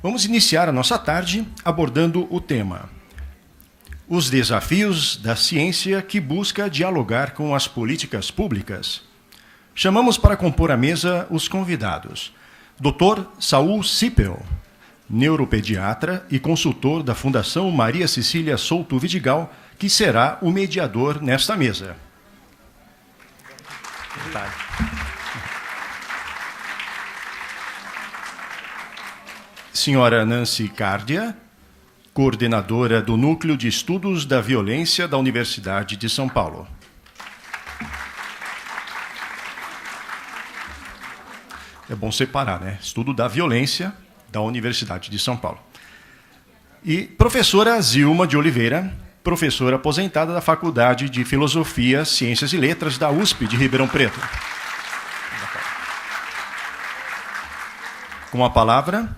Vamos iniciar a nossa tarde abordando o tema: os desafios da ciência que busca dialogar com as políticas públicas. Chamamos para compor a mesa os convidados: Dr. Saul Sipel, neuropediatra e consultor da Fundação Maria Cecília Souto Vidigal, que será o mediador nesta mesa. Senhora Nancy Cardia, coordenadora do Núcleo de Estudos da Violência da Universidade de São Paulo. É bom separar, né? Estudo da Violência da Universidade de São Paulo. E professora Zilma de Oliveira, professora aposentada da Faculdade de Filosofia, Ciências e Letras da USP de Ribeirão Preto. Com a palavra,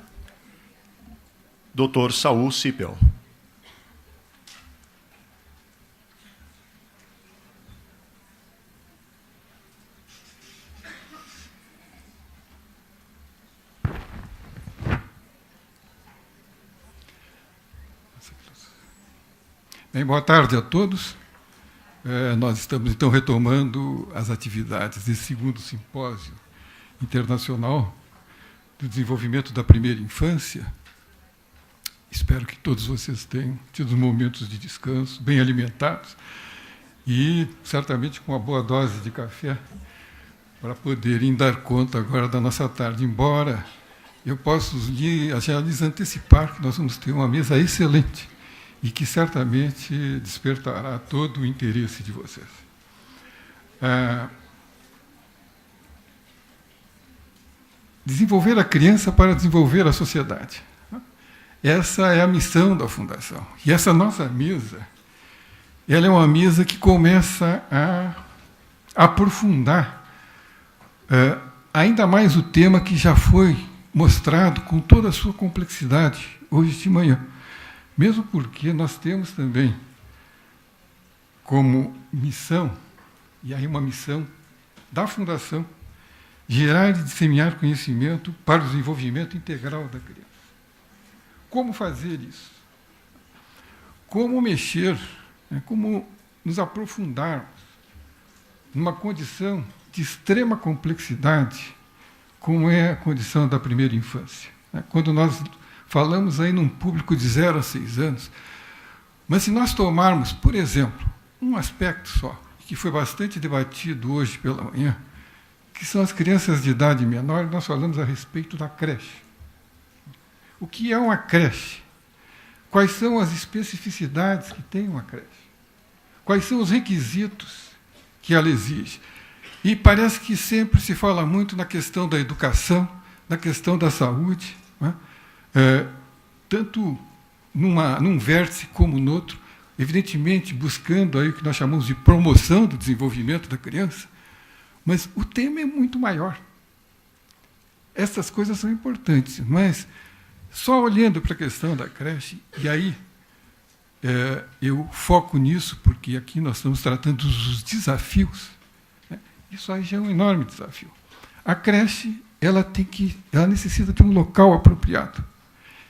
Dr. Saul Sipel. Bem, boa tarde a todos. Nós estamos, então, retomando as atividades desse segundo simpósio internacional do desenvolvimento da primeira infância. Espero que todos vocês tenham tido momentos de descanso, bem alimentados e, certamente, com uma boa dose de café para poderem dar conta agora da nossa tarde. Embora eu possa já lhes antecipar que nós vamos ter uma mesa excelente e que certamente despertará todo o interesse de vocês. Desenvolver a criança para desenvolver a sociedade. Essa é a missão da Fundação. E essa nossa mesa, ela é uma mesa que começa a aprofundar ainda mais o tema que já foi mostrado com toda a sua complexidade hoje de manhã. Mesmo porque nós temos também como missão, e aí uma missão da Fundação, gerar e disseminar conhecimento para o desenvolvimento integral da criança. Como fazer isso? Como mexer, como nos aprofundarmos numa condição de extrema complexidade, como é a condição da primeira infância. Quando nós falamos aí num público de 0 a 6 anos, mas se nós tomarmos, por exemplo, um aspecto só, que foi bastante debatido hoje pela manhã, que são as crianças de idade menor, nós falamos a respeito da creche. O que é uma creche? Quais são as especificidades que tem uma creche? Quais são os requisitos que ela exige? E parece que sempre se fala muito na questão da educação, na questão da saúde, não é? Tanto num vértice como no outro, evidentemente buscando aí o que nós chamamos de promoção do desenvolvimento da criança, mas o tema é muito maior. Essas coisas são importantes, mas só olhando para a questão da creche, e aí eu foco nisso, porque aqui nós estamos tratando dos desafios, né? Isso aí já é um enorme desafio. A creche, ela necessita de um local apropriado.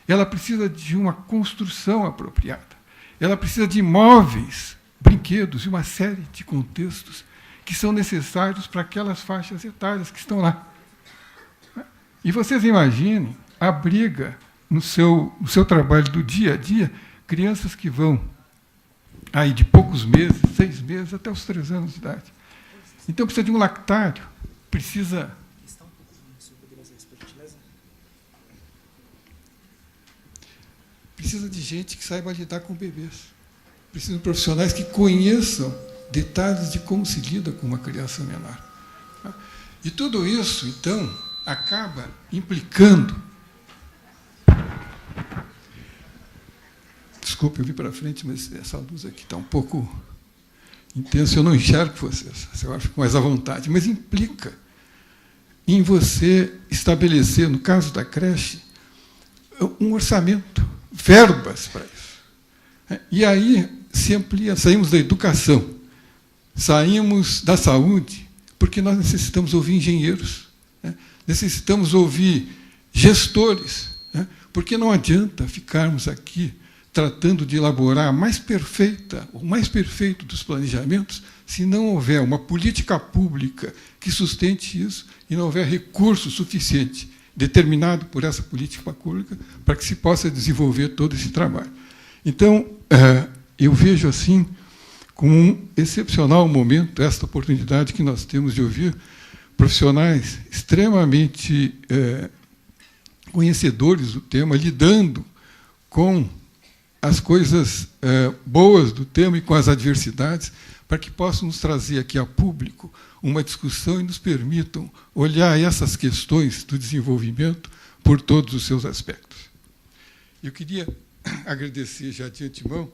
Ela precisa de uma construção apropriada. Ela precisa de móveis, brinquedos e uma série de contextos que são necessários para aquelas faixas etárias que estão lá. E vocês imaginem a briga no seu trabalho do dia a dia, crianças que vão aí de poucos meses, 6 meses, até os 3 anos de idade. Então, precisa de um lactário, precisa de gente que saiba lidar com bebês. Precisa de profissionais que conheçam detalhes de como se lida com uma criança menor. E tudo isso, então, acaba implicando... Desculpe, eu vi para frente, mas essa luz aqui está um pouco intensa, eu não enxergo vocês, eu fico mais à vontade, mas implica em você estabelecer, no caso da creche, um orçamento, verbas para isso. E aí se amplia, saímos da educação, saímos da saúde, porque nós necessitamos ouvir engenheiros, necessitamos ouvir gestores, Porque não adianta ficarmos aqui tratando de elaborar o mais perfeito dos planejamentos, se não houver uma política pública que sustente isso e não houver recurso suficiente determinado por essa política pública para que se possa desenvolver todo esse trabalho. Então, eu vejo assim como um excepcional momento esta oportunidade que nós temos de ouvir profissionais extremamente conhecedores do tema, lidando com as coisas boas do tema e com as adversidades, para que possam nos trazer aqui a público uma discussão e nos permitam olhar essas questões do desenvolvimento por todos os seus aspectos. Eu queria agradecer já de antemão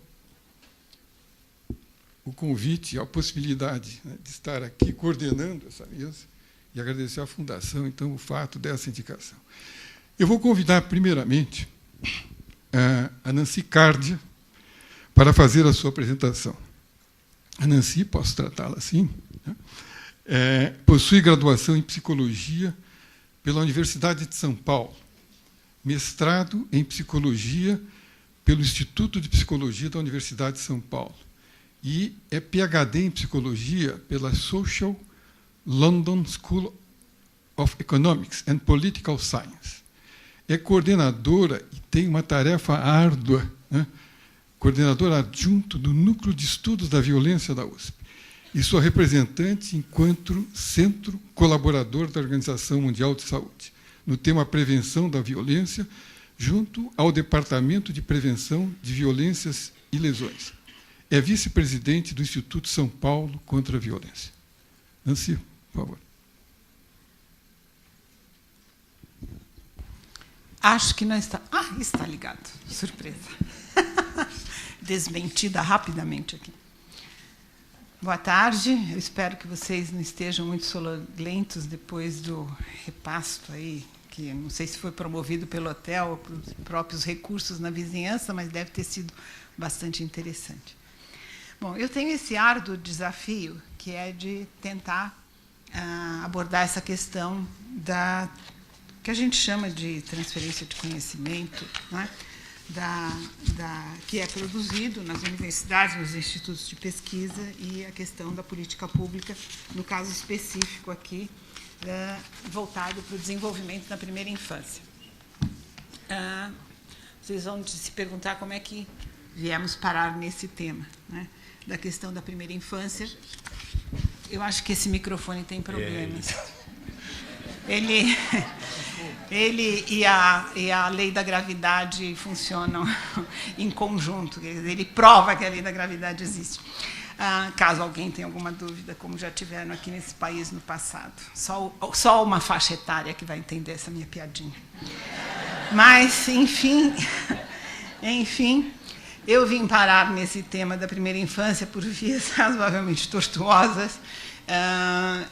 o convite, a possibilidade, né, de estar aqui coordenando essa mesa e agradecer à Fundação, então, o fato dessa indicação. Eu vou convidar, primeiramente, a Nancy Cardia para fazer a sua apresentação. A Nancy, posso tratá-la assim, né? Possui graduação em Psicologia pela Universidade de São Paulo, mestrado em Psicologia pelo Instituto de Psicologia da Universidade de São Paulo e é PhD em Psicologia pela Social London School of Economics and Political Science. É coordenadora e tem uma tarefa árdua, né? Coordenadora adjunto do Núcleo de Estudos da Violência da USP e sua representante enquanto centro colaborador da Organização Mundial de Saúde, no tema Prevenção da Violência, junto ao Departamento de Prevenção de Violências e Lesões. É vice-presidente do Instituto São Paulo contra a Violência. Nancy, por favor. Acho que não está... está ligado. Surpresa. Desmentida rapidamente aqui. Boa tarde. Eu espero que vocês não estejam muito sonolentos depois do repasto aí, que não sei se foi promovido pelo hotel ou pelos próprios recursos na vizinhança, mas deve ter sido bastante interessante. Bom, eu tenho esse árduo desafio, que é de tentar abordar essa questão que a gente chama de transferência de conhecimento, né? Que é produzido nas universidades, nos institutos de pesquisa, e a questão da política pública, no caso específico aqui, voltado para o desenvolvimento na primeira infância. Vocês vão se perguntar como é que viemos parar nesse tema, né, da questão da primeira infância. Eu acho que esse microfone tem problemas. Ele e a lei da gravidade funcionam em conjunto. Ele prova que a lei da gravidade existe. Caso alguém tenha alguma dúvida, como já tiveram aqui nesse país no passado. Só uma faixa etária que vai entender essa minha piadinha. Mas, enfim, eu vim parar nesse tema da primeira infância por vias razoavelmente tortuosas.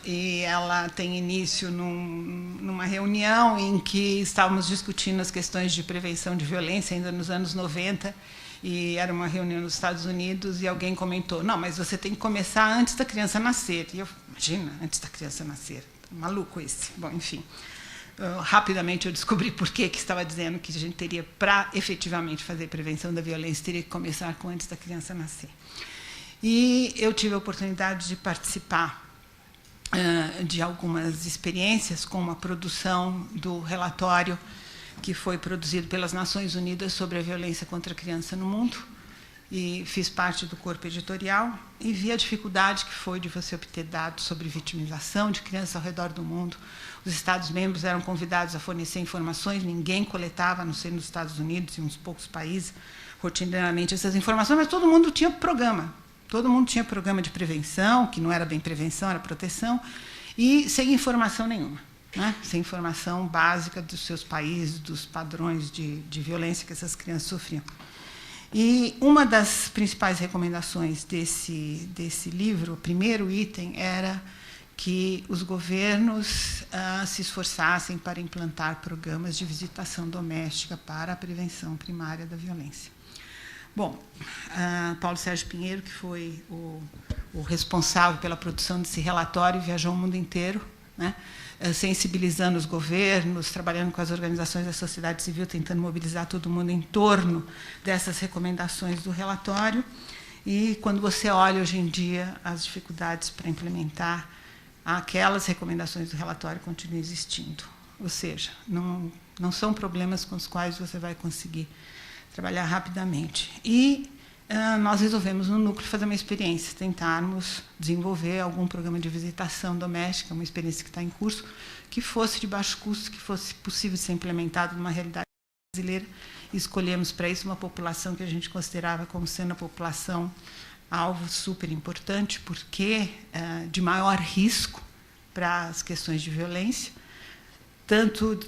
E ela tem início numa reunião em que estávamos discutindo as questões de prevenção de violência, ainda nos anos 90, e era uma reunião nos Estados Unidos, e alguém comentou, não, mas você tem que começar antes da criança nascer. E eu, imagina, antes da criança nascer, maluco esse. Bom, enfim, rapidamente eu descobri por que estava dizendo que a gente teria, para efetivamente fazer prevenção da violência, teria que começar com antes da criança nascer. E eu tive a oportunidade de participar de algumas experiências, como a produção do relatório que foi produzido pelas Nações Unidas sobre a violência contra a criança no mundo, e fiz parte do corpo editorial, e vi a dificuldade que foi de você obter dados sobre vitimização de crianças ao redor do mundo. Os Estados-membros eram convidados a fornecer informações, ninguém coletava, a não ser nos Estados Unidos e uns poucos países, rotineiramente essas informações, mas todo mundo tinha programa. Todo mundo tinha programa de prevenção, que não era bem prevenção, era proteção, e sem informação nenhuma, né? Sem informação básica dos seus países, dos padrões de violência que essas crianças sofriam. E uma das principais recomendações desse livro, o primeiro item, era que os governos se esforçassem para implantar programas de visitação doméstica para a prevenção primária da violência. Bom, Paulo Sérgio Pinheiro, que foi o responsável pela produção desse relatório, viajou o mundo inteiro, né, sensibilizando os governos, trabalhando com as organizações da sociedade civil, tentando mobilizar todo mundo em torno dessas recomendações do relatório. E, quando você olha, hoje em dia, as dificuldades para implementar aquelas recomendações do relatório continuam existindo. Ou seja, não são problemas com os quais você vai conseguir trabalhar rapidamente. E nós resolvemos, no núcleo, fazer uma experiência, tentarmos desenvolver algum programa de visitação doméstica, uma experiência que está em curso, que fosse de baixo custo, que fosse possível ser implementado numa realidade brasileira. E escolhemos para isso uma população que a gente considerava como sendo a população alvo super importante, porque de maior risco para as questões de violência, tanto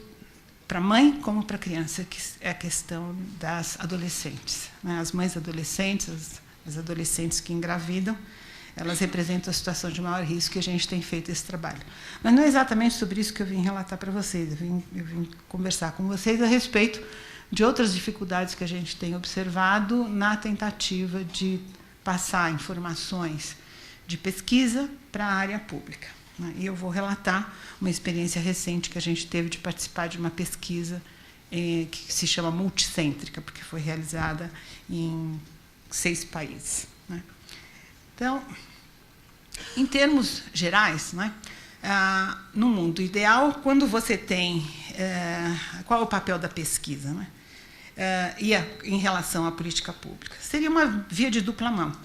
para a mãe como para a criança, que é a questão das adolescentes. As mães adolescentes, as adolescentes que engravidam, elas representam a situação de maior risco, e a gente tem feito esse trabalho. Mas não é exatamente sobre isso que eu vim relatar para vocês. Eu vim conversar com vocês a respeito de outras dificuldades que a gente tem observado na tentativa de passar informações de pesquisa para a área pública. E eu vou relatar uma experiência recente que a gente teve de participar de uma pesquisa que se chama multicêntrica, porque foi realizada em 6 países. Então, em termos gerais, no mundo ideal, quando você tem... qual é o papel da pesquisa? E em relação à política pública? Seria uma via de dupla mão.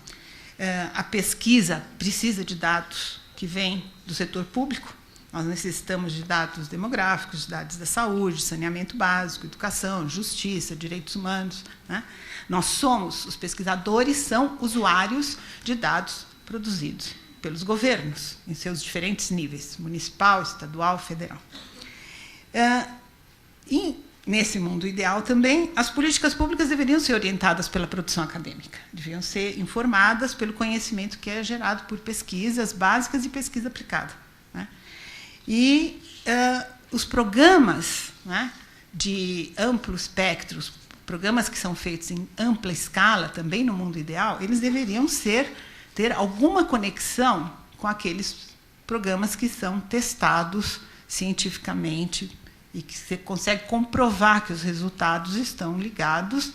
A pesquisa precisa de dados que vêm do setor público. Nós necessitamos de dados demográficos, dados da saúde, saneamento básico, educação, justiça, direitos humanos. Nós somos, os pesquisadores são usuários de dados produzidos pelos governos, em seus diferentes níveis, municipal, estadual, federal. E, nesse mundo ideal também, as políticas públicas deveriam ser orientadas pela produção acadêmica, deviam ser informadas pelo conhecimento que é gerado por pesquisas básicas e pesquisa aplicada. E os programas de amplo espectro, os programas que são feitos em ampla escala, também no mundo ideal, eles deveriam ter alguma conexão com aqueles programas que são testados cientificamente e que você consegue comprovar que os resultados estão ligados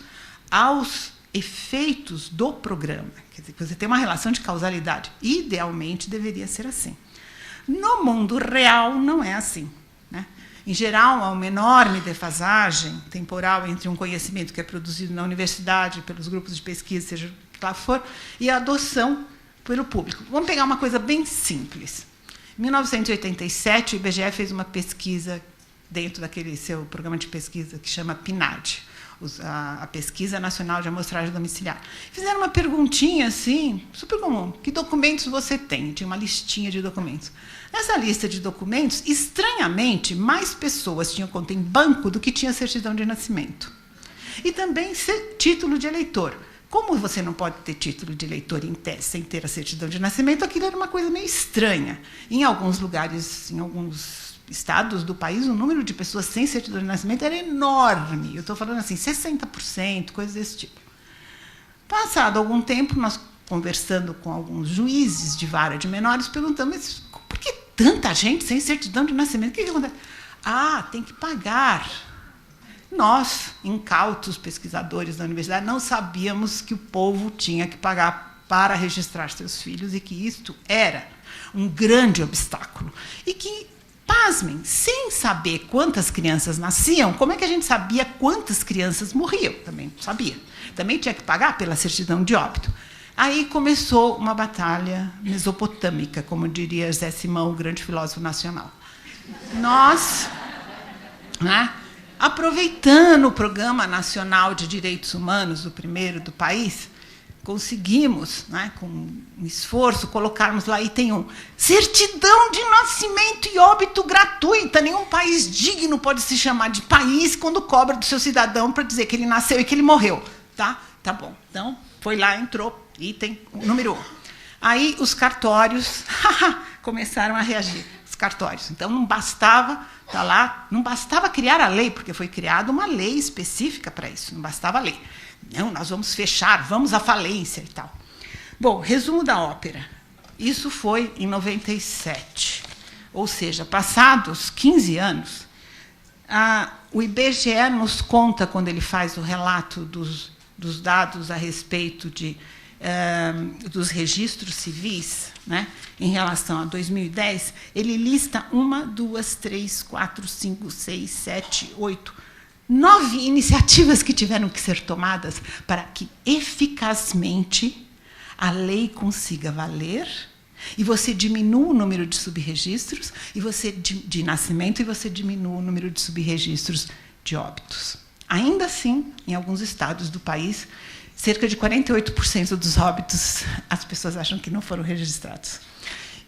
aos efeitos do programa. Quer dizer, você tem uma relação de causalidade. Idealmente, deveria ser assim. No mundo real, não é assim. Em geral, há uma enorme defasagem temporal entre um conhecimento que é produzido na universidade, pelos grupos de pesquisa, seja o que lá for, e a adoção pelo público. Vamos pegar uma coisa bem simples. Em 1987, o IBGE fez uma pesquisa dentro daquele seu programa de pesquisa que chama PNAD, a Pesquisa Nacional de Amostragem Domiciliar. Fizeram uma perguntinha assim, super comum: que documentos você tem? Tinha uma listinha de documentos. Nessa lista de documentos, estranhamente, mais pessoas tinham conta em banco do que tinha certidão de nascimento. E também título de eleitor. Como você não pode ter título de eleitor em tese sem ter a certidão de nascimento, aquilo era uma coisa meio estranha. Em alguns lugares, em alguns estados do país, o número de pessoas sem certidão de nascimento era enorme. Eu estou falando assim, 60%, coisas desse tipo. Passado algum tempo, nós conversando com alguns juízes de vara de menores, perguntamos: por que tanta gente sem certidão de nascimento? O que acontece? Tem que pagar. Nós, incautos pesquisadores da universidade, não sabíamos que o povo tinha que pagar para registrar seus filhos e que isto era um grande obstáculo. E que, pasmem, sem saber quantas crianças nasciam, como é que a gente sabia quantas crianças morriam? Também não sabia. Também tinha que pagar pela certidão de óbito. Aí começou uma batalha mesopotâmica, como diria Zé Simão, o grande filósofo nacional. Nós, aproveitando o Programa Nacional de Direitos Humanos, o primeiro do país, conseguimos, com um esforço, colocarmos lá item 1. Certidão de nascimento e óbito gratuita. Nenhum país digno pode se chamar de país quando cobra do seu cidadão para dizer que ele nasceu e que ele morreu. Tá bom. Então, foi lá, entrou, item número 1. Aí, os cartórios começaram a reagir. Os cartórios. Então, não bastava não bastava criar a lei, porque foi criada uma lei específica para isso. Não bastava a lei. Não, nós vamos fechar, vamos à falência e tal. Bom, resumo da ópera. Isso foi em 97. Ou seja, passados 15 anos, o IBGE nos conta, quando ele faz o relato dos dados a respeito dos registros civis, né, em relação a 2010, ele lista 1, 2, 3, 4, 5, 6, 7, 8, 9 iniciativas que tiveram que ser tomadas para que, eficazmente, a lei consiga valer e você diminua o número de subregistros e você de nascimento e você diminua o número de subregistros de óbitos. Ainda assim, em alguns estados do país, cerca de 48% dos óbitos as pessoas acham que não foram registrados.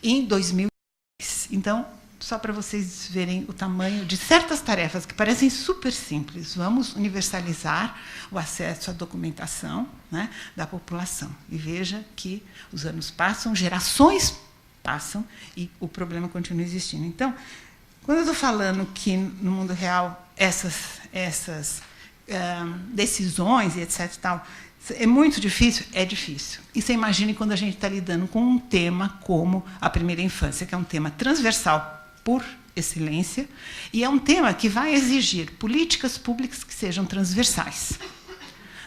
Em 2010, então, só para vocês verem o tamanho de certas tarefas que parecem super simples, vamos universalizar o acesso à documentação, né, da população. E veja que os anos passam, gerações passam e o problema continua existindo. Então, quando eu estou falando que no mundo real essas decisões e etc. tal, é muito difícil? É difícil. E você imagine quando a gente está lidando com um tema como a primeira infância, que é um tema transversal por excelência, e é um tema que vai exigir políticas públicas que sejam transversais.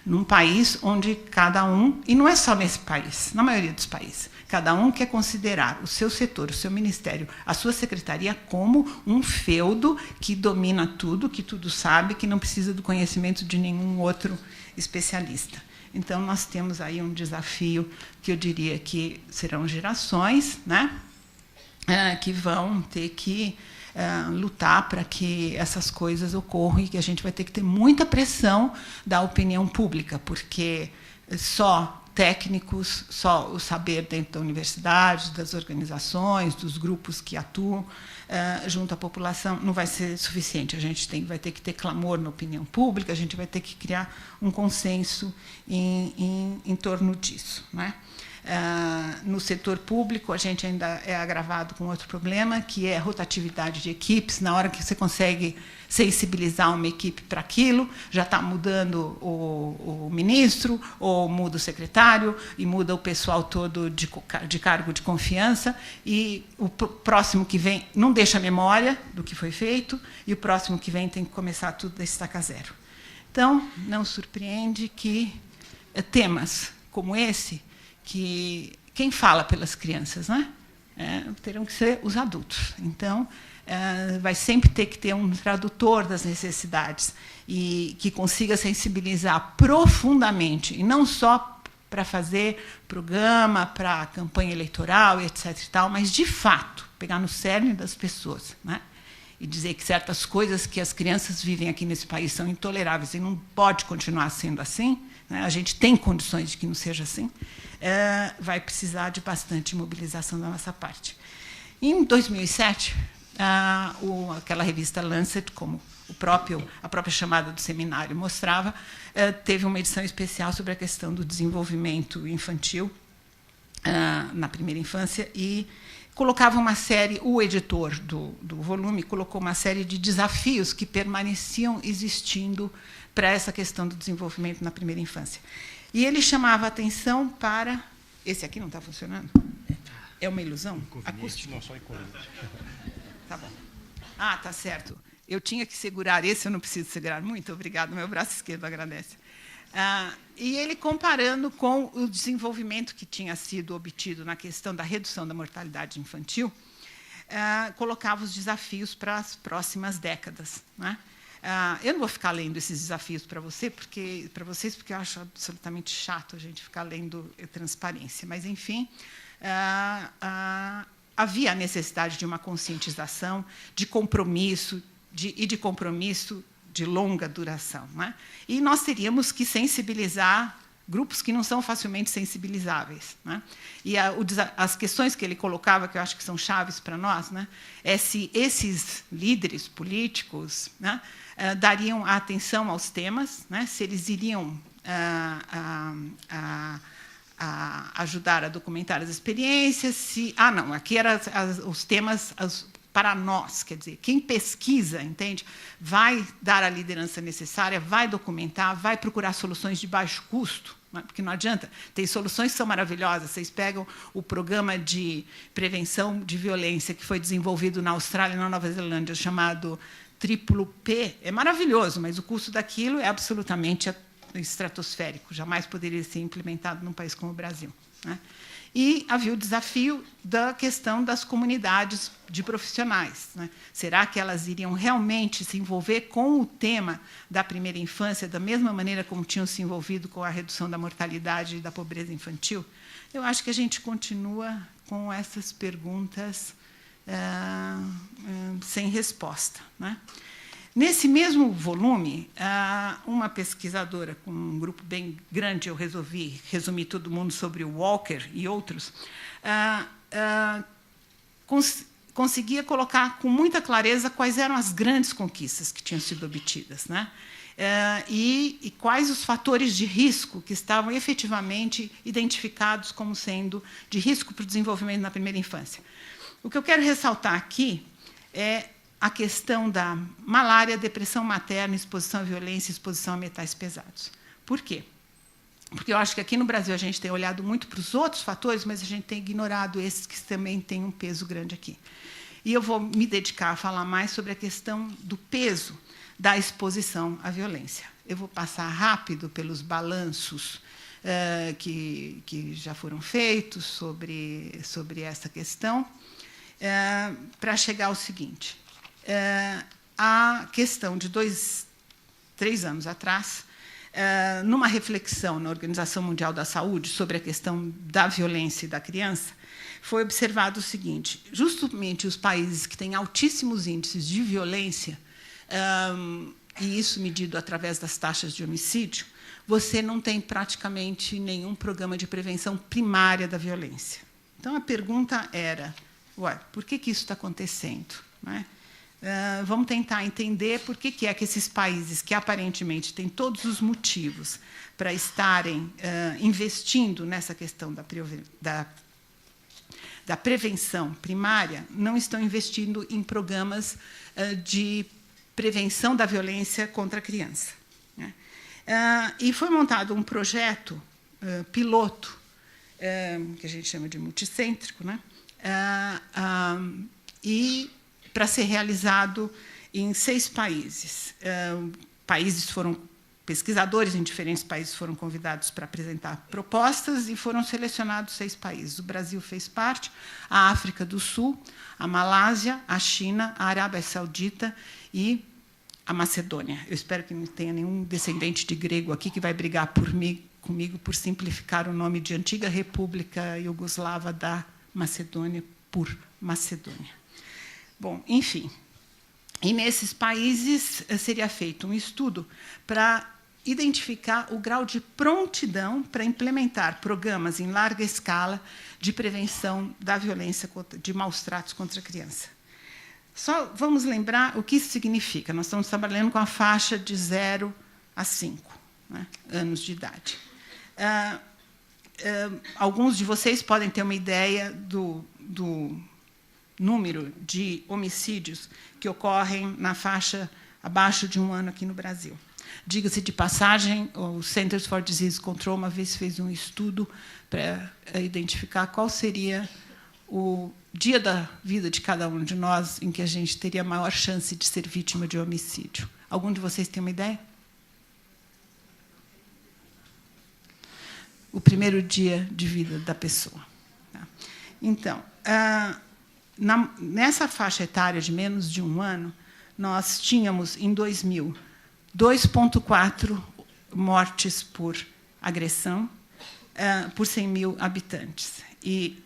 Num país onde cada um, e não é só nesse país, na maioria dos países, cada um quer considerar o seu setor, o seu ministério, a sua secretaria como um feudo que domina tudo, que tudo sabe, que não precisa do conhecimento de nenhum outro especialista. Então, nós temos aí um desafio que eu diria que serão gerações, né, que vão ter que lutar para que essas coisas ocorram e que a gente vai ter que ter muita pressão da opinião pública, porque só técnicos, só o saber dentro da universidade, das organizações, dos grupos que atuam junto à população não vai ser suficiente. A gente vai ter que ter clamor na opinião pública, a gente vai ter que criar um consenso em torno disso, né? No setor público, a gente ainda é agravado com outro problema, que é a rotatividade de equipes. Na hora que você consegue sensibilizar uma equipe para aquilo, já está mudando o ministro, ou muda o secretário, e muda o pessoal todo de cargo de confiança, e o próximo que vem não deixa a memória do que foi feito, e o próximo que vem tem que começar tudo da estaca zero. Então, não surpreende que temas como esse, que quem fala pelas crianças, né, terão que ser os adultos. Então, vai sempre ter que ter um tradutor das necessidades e que consiga sensibilizar profundamente, e não só para fazer programa, para campanha eleitoral, etc. e tal, mas, de fato, pegar no cerne das pessoas, né, e dizer que certas coisas que as crianças vivem aqui nesse país são intoleráveis e não pode continuar sendo assim, né, a gente tem condições de que não seja assim, vai precisar de bastante mobilização da nossa parte. Em 2007, aquela revista Lancet, como a própria chamada do seminário mostrava, teve uma edição especial sobre a questão do desenvolvimento infantil na primeira infância e colocava uma série, o editor do volume colocou uma série de desafios que permaneciam existindo para essa questão do desenvolvimento na primeira infância. E ele chamava a atenção para... Esse aqui não está funcionando? É uma ilusão? Acústica? Não, só inconveniente. Tá bom. Ah, tá certo. Eu tinha que segurar esse, eu não preciso segurar. Muito obrigado, meu braço esquerdo agradece. E ele, comparando com o desenvolvimento que tinha sido obtido na questão da redução da mortalidade infantil, colocava os desafios para as próximas décadas, né? Eu não vou ficar lendo esses desafios para vocês, porque eu acho absolutamente chato a gente ficar lendo transparência. Mas, enfim, havia a necessidade de uma conscientização, de compromisso, de compromisso de longa duração, né? E nós teríamos que sensibilizar grupos que não são facilmente sensibilizáveis, né? E as questões que ele colocava, que eu acho que são chaves para nós, né, é se esses líderes políticos, né, dariam atenção aos temas, né, se eles iriam ajudar a documentar as experiências, se... não, aqui eram os temas, para nós, quer dizer, quem pesquisa, entende, vai dar a liderança necessária, vai documentar, vai procurar soluções de baixo custo, porque não adianta. Tem soluções que são maravilhosas. Vocês pegam o programa de prevenção de violência que foi desenvolvido na Austrália e na Nova Zelândia, chamado Triplo P, é maravilhoso, mas o custo daquilo é absolutamente estratosférico, jamais poderia ser implementado num país como o Brasil, né? E havia o desafio da questão das comunidades de profissionais, né? Será que elas iriam realmente se envolver com o tema da primeira infância da mesma maneira como tinham se envolvido com a redução da mortalidade e da pobreza infantil? Eu acho que a gente continua com essas perguntas sem resposta, né? Nesse mesmo volume, uma pesquisadora com um grupo bem grande, eu resolvi resumir todo mundo sobre o Walker e outros, conseguia colocar com muita clareza quais eram as grandes conquistas que tinham sido obtidas, né? E quais os fatores de risco que estavam efetivamente identificados como sendo de risco para o desenvolvimento na primeira infância. O que eu quero ressaltar aqui é a questão da malária, depressão materna, exposição à violência, exposição a metais pesados. Por quê? Porque eu acho que aqui no Brasil a gente tem olhado muito para os outros fatores, mas a gente tem ignorado esses que também têm um peso grande aqui. E eu vou me dedicar a falar mais sobre a questão do peso da exposição à violência. Eu vou passar rápido pelos balanços que já foram feitos sobre essa questão, para chegar ao seguinte. A questão de 3 anos atrás, numa reflexão na Organização Mundial da Saúde sobre a questão da violência da criança, foi observado o seguinte: justamente os países que têm altíssimos índices de violência, e isso medido através das taxas de homicídio, você não tem praticamente nenhum programa de prevenção primária da violência. Então, a pergunta era, por que isso está acontecendo, né? Vamos tentar entender por que é que esses países que aparentemente têm todos os motivos para estarem investindo nessa questão da prevenção primária não estão investindo em programas de prevenção da violência contra a criança, né? E foi montado um projeto piloto, que a gente chama de multicêntrico, né? E para ser realizado em 6 países. Pesquisadores em diferentes países foram convidados para apresentar propostas e foram selecionados 6 países. O Brasil fez parte, a África do Sul, a Malásia, a China, a Arábia Saudita e a Macedônia. Eu espero que não tenha nenhum descendente de grego aqui que vai brigar comigo por simplificar o nome de Antiga República Iugoslava da Macedônia por Macedônia. Bom, enfim, e nesses países seria feito um estudo para identificar o grau de prontidão para implementar programas em larga escala de prevenção da violência, de maus tratos contra a criança. Só vamos lembrar o que isso significa. Nós estamos trabalhando com a faixa de 0 a 5, né, anos de idade. Alguns de vocês podem ter uma ideia do número de homicídios que ocorrem na faixa abaixo de 1 ano aqui no Brasil. Diga-se de passagem, o Centers for Disease Control uma vez fez um estudo para identificar qual seria o dia da vida de cada um de nós em que a gente teria maior chance de ser vítima de homicídio. Algum de vocês tem uma ideia? O primeiro dia de vida da pessoa. Então, nessa faixa etária de menos de 1 ano, nós tínhamos, em 2000, 2,4 mortes por agressão por 100 mil habitantes. E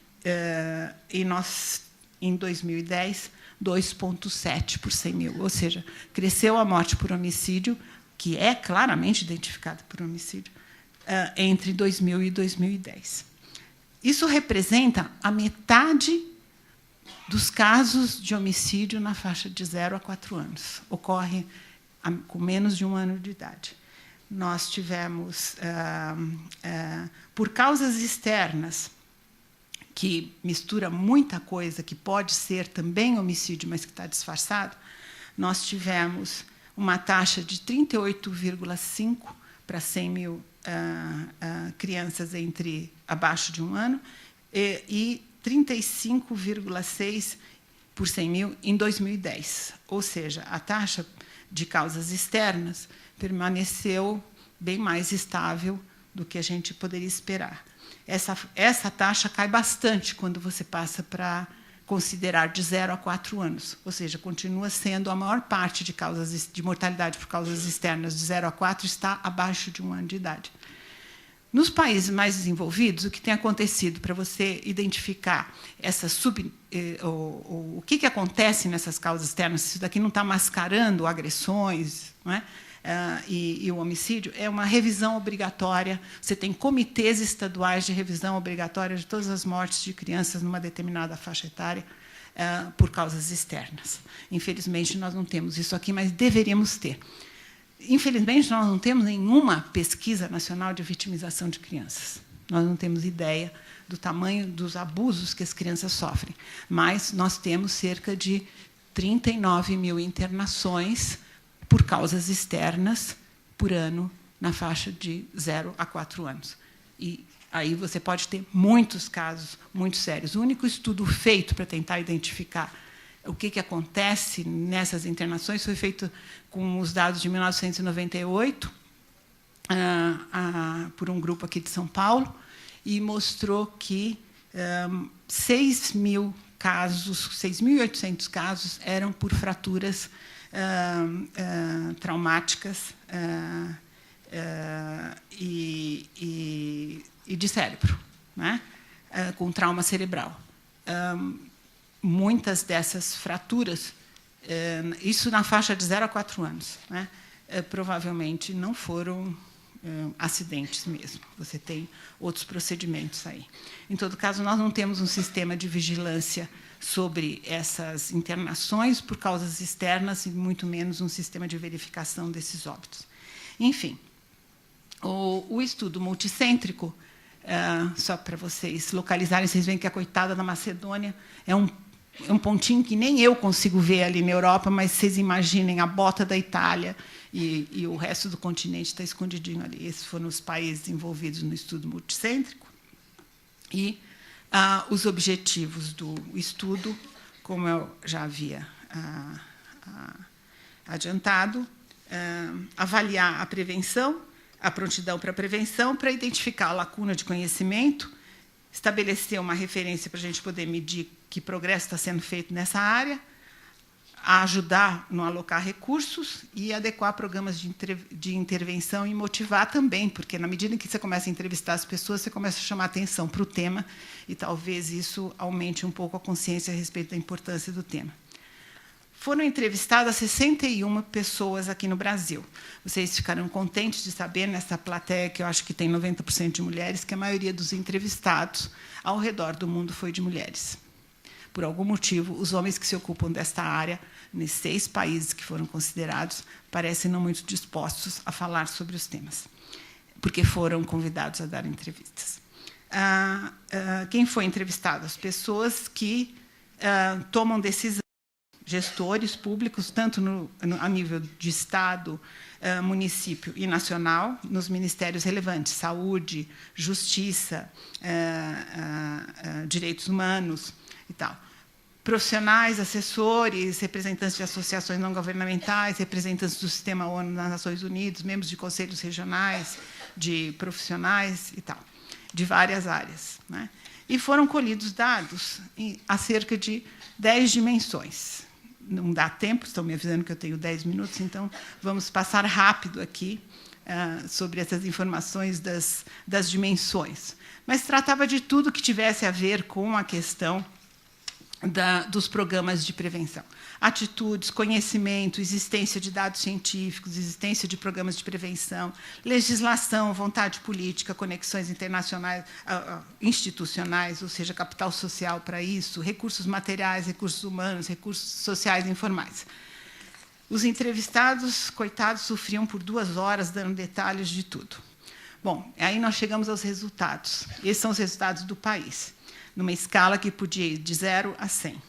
nós, em 2010, 2,7 por 100 mil. Ou seja, cresceu a morte por homicídio, que é claramente identificada por homicídio, entre 2000 e 2010. Isso representa a metade dos casos de homicídio na faixa de 0 a 4 anos. Ocorre com menos de 1 ano de idade. Nós tivemos, por causas externas, que mistura muita coisa, que pode ser também homicídio, mas que está disfarçado, nós tivemos uma taxa de 38,5 para 100 mil crianças abaixo de 1 ano e 35,6 por 100 mil em 2010. Ou seja, a taxa de causas externas permaneceu bem mais estável do que a gente poderia esperar. Essa taxa cai bastante quando você passa para considerar de 0 a 4 anos, ou seja, continua sendo a maior parte de mortalidade por causas externas de 0 a 4 está abaixo de 1 ano de idade. Nos países mais desenvolvidos, o que tem acontecido para você identificar o que acontece nessas causas externas, se isso daqui não está mascarando agressões, não é? E o homicídio, é uma revisão obrigatória. Você tem comitês estaduais de revisão obrigatória de todas as mortes de crianças numa determinada faixa etária por causas externas. Infelizmente, nós não temos isso aqui, mas deveríamos ter. Infelizmente, nós não temos nenhuma pesquisa nacional de vitimização de crianças. Nós não temos ideia do tamanho dos abusos que as crianças sofrem, mas nós temos cerca de 39 mil internações por causas externas por ano na faixa de 0 a 4 anos. E aí você pode ter muitos casos muito sérios. O único estudo feito para tentar identificar o que acontece nessas internações foi feito com os dados de 1998, por um grupo aqui de São Paulo, e mostrou que 6.000 casos, 6.800 casos eram por fraturas traumáticas e de cérebro, né? Com trauma cerebral. Muitas dessas fraturas, isso na faixa de 0 a 4 anos, né? Provavelmente não foram acidentes mesmo. Você tem outros procedimentos aí. Em todo caso, nós não temos um sistema de vigilância sobre essas internações por causas externas e muito menos um sistema de verificação desses óbitos. Enfim, o estudo multicêntrico, só para vocês localizarem, vocês veem que a coitada da Macedônia é um pontinho que nem eu consigo ver ali na Europa, mas vocês imaginem a bota da Itália e o resto do continente está escondidinho ali. Esses foram os países envolvidos no estudo multicêntrico. E os objetivos do estudo, como eu já havia adiantado, avaliar a prevenção, a prontidão para a prevenção, para identificar a lacuna de conhecimento, estabelecer uma referência para a gente poder medir que progresso está sendo feito nessa área, a ajudar no alocar recursos e adequar programas de intervenção e motivar também, porque, na medida em que você começa a entrevistar as pessoas, você começa a chamar atenção para o tema e talvez isso aumente um pouco a consciência a respeito da importância do tema. Foram entrevistadas 61 pessoas aqui no Brasil. Vocês ficaram contentes de saber, nessa plateia, que eu acho que tem 90% de mulheres, que a maioria dos entrevistados ao redor do mundo foi de mulheres. Por algum motivo, os homens que se ocupam desta área, nesses 6 países que foram considerados, parecem não muito dispostos a falar sobre os temas, porque foram convidados a dar entrevistas. Quem foi entrevistado? As pessoas que tomam decisão, gestores públicos, tanto a nível de Estado, município e nacional, nos ministérios relevantes, saúde, justiça, direitos humanos e tal. Profissionais, assessores, representantes de associações não governamentais, representantes do Sistema ONU nas Nações Unidas, membros de conselhos regionais, de profissionais e tal, de várias áreas, né? E foram colhidos dados acerca de 10 dimensões. Não dá tempo, estão me avisando que eu tenho 10 minutos, então vamos passar rápido aqui sobre essas informações das dimensões. Mas tratava de tudo que tivesse a ver com a questão dos programas de prevenção. Atitudes, conhecimento, existência de dados científicos, existência de programas de prevenção, legislação, vontade política, conexões internacionais, institucionais, ou seja, capital social para isso, recursos materiais, recursos humanos, recursos sociais e informais. Os entrevistados, coitados, sofriam por 2 horas, dando detalhes de tudo. Bom, aí nós chegamos aos resultados. Esses são os resultados do país. numa escala que podia ir de 0 a 100.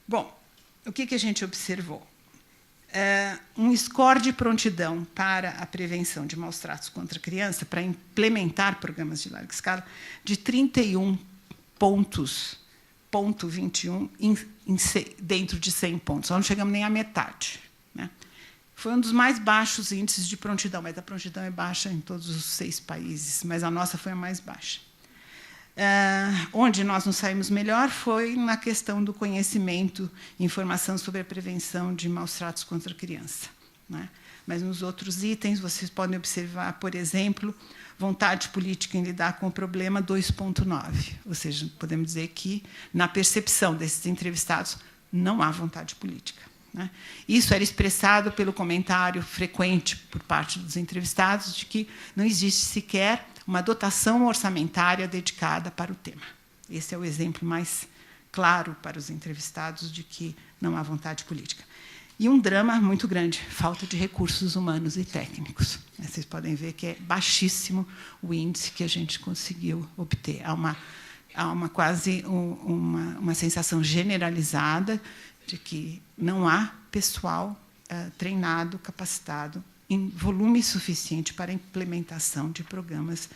Bom, o que a gente observou? Um score de prontidão para a prevenção de maus tratos contra a criança, para implementar programas de larga escala, de 31 pontos, ponto 21, dentro de 100 pontos. Nós não chegamos nem à metade, né? Foi um dos mais baixos índices de prontidão, mas a prontidão é baixa em todos os 6 países, mas a nossa foi a mais baixa. Onde nós nos saímos melhor foi na questão do conhecimento e informação sobre a prevenção de maus tratos contra a criança, né? Mas nos outros itens, vocês podem observar, por exemplo, vontade política em lidar com o problema 2,9. Ou seja, podemos dizer que, na percepção desses entrevistados, não há vontade política, né? Isso era expressado pelo comentário frequente por parte dos entrevistados de que não existe sequer uma dotação orçamentária dedicada para o tema. Esse é o exemplo mais claro para os entrevistados de que não há vontade política. E um drama muito grande, falta de recursos humanos e técnicos. Vocês podem ver que é baixíssimo o índice que a gente conseguiu obter. Há quase uma sensação generalizada de que não há pessoal treinado, capacitado, em volume suficiente para a implementação de programas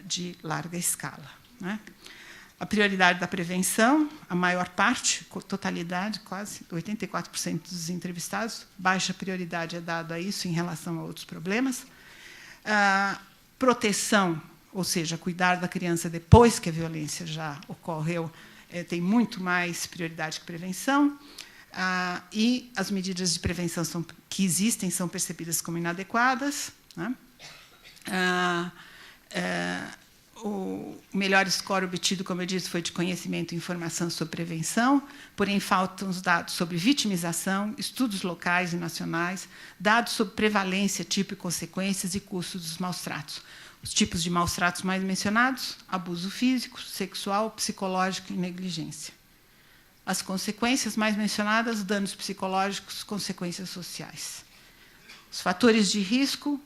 de larga escala, né? A prioridade da prevenção, a maior parte, totalidade, quase 84% dos entrevistados, baixa prioridade é dada a isso em relação a outros problemas. Proteção, ou seja, cuidar da criança depois que a violência já ocorreu, tem muito mais prioridade que prevenção. E as medidas de prevenção que existem são percebidas como inadequadas, né? O melhor score obtido, como eu disse, foi de conhecimento e informação sobre prevenção, porém faltam os dados sobre vitimização, estudos locais e nacionais, dados sobre prevalência, tipo e consequências e custos dos maus-tratos. Os tipos de maus-tratos mais mencionados: abuso físico, sexual, psicológico e negligência. As consequências mais mencionadas: danos psicológicos, consequências sociais. Os fatores de risco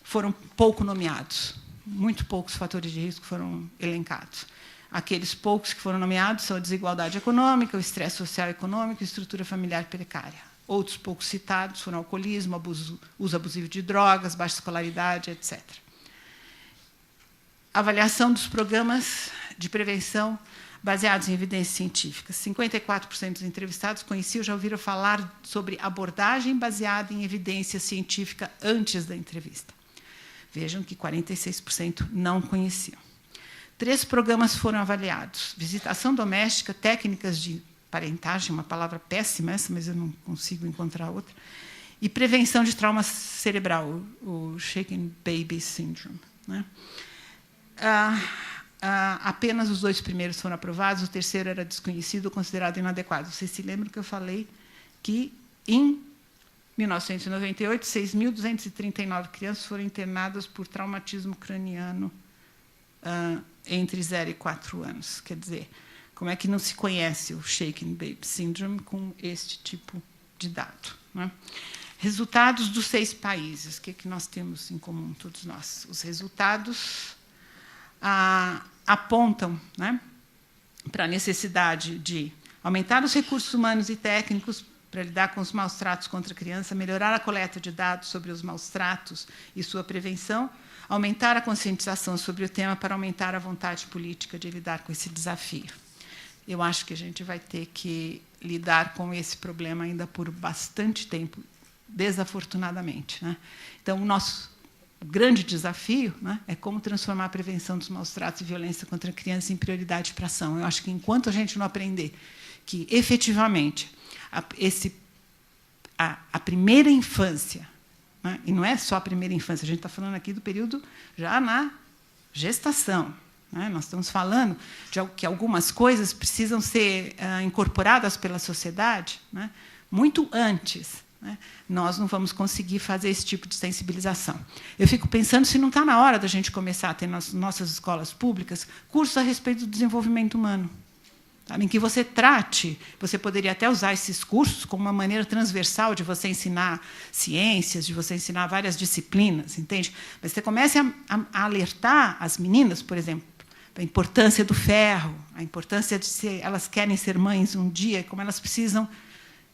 foram pouco nomeados. Muito poucos fatores de risco foram elencados. Aqueles poucos que foram nomeados são a desigualdade econômica, o estresse social e econômico e a estrutura familiar precária. Outros poucos citados foram alcoolismo, uso abusivo de drogas, baixa escolaridade, etc. Avaliação dos programas de prevenção baseados em evidências científicas. 54% dos entrevistados conheciam ou já ouviram falar sobre abordagem baseada em evidência científica antes da entrevista. Vejam que 46% não conheciam. 3 programas foram avaliados: visitação doméstica, técnicas de parentagem, uma palavra péssima essa, mas eu não consigo encontrar outra, e prevenção de trauma cerebral, o Shaken Baby Syndrome, né? Apenas os 2 primeiros foram aprovados, o terceiro era desconhecido, considerado inadequado. Vocês se lembram que eu falei que, em 1998, 6.239 crianças foram internadas por traumatismo craniano entre 0 e 4 anos. Quer dizer, como é que não se conhece o Shaken Baby Syndrome com este tipo de dado, né? Resultados dos 6 países. O que nós temos em comum, todos nós? Os resultados apontam, né, para a necessidade de aumentar os recursos humanos e técnicos para lidar com os maus-tratos contra a criança, melhorar a coleta de dados sobre os maus-tratos e sua prevenção, aumentar a conscientização sobre o tema para aumentar a vontade política de lidar com esse desafio. Eu acho que a gente vai ter que lidar com esse problema ainda por bastante tempo, desafortunadamente, né? Então, o nosso grande desafio, né, é como transformar a prevenção dos maus-tratos e violência contra a criança em prioridade para a ação. Eu acho que, enquanto a gente não aprender que, efetivamente, a primeira infância, né, e não é só a primeira infância, a gente está falando aqui do período já na gestação, né? Nós estamos falando de que algumas coisas precisam ser incorporadas pela sociedade, né, muito antes, né? Nós não vamos conseguir fazer esse tipo de sensibilização. Eu fico pensando se não está na hora da gente começar a ter nas nossas escolas públicas cursos a respeito do desenvolvimento humano, em que você trate, você poderia até usar esses cursos como uma maneira transversal de você ensinar ciências, de você ensinar várias disciplinas, entende? Mas você comece a alertar as meninas, por exemplo, a importância do ferro, a importância de ser, elas querem ser mães um dia, como elas precisam,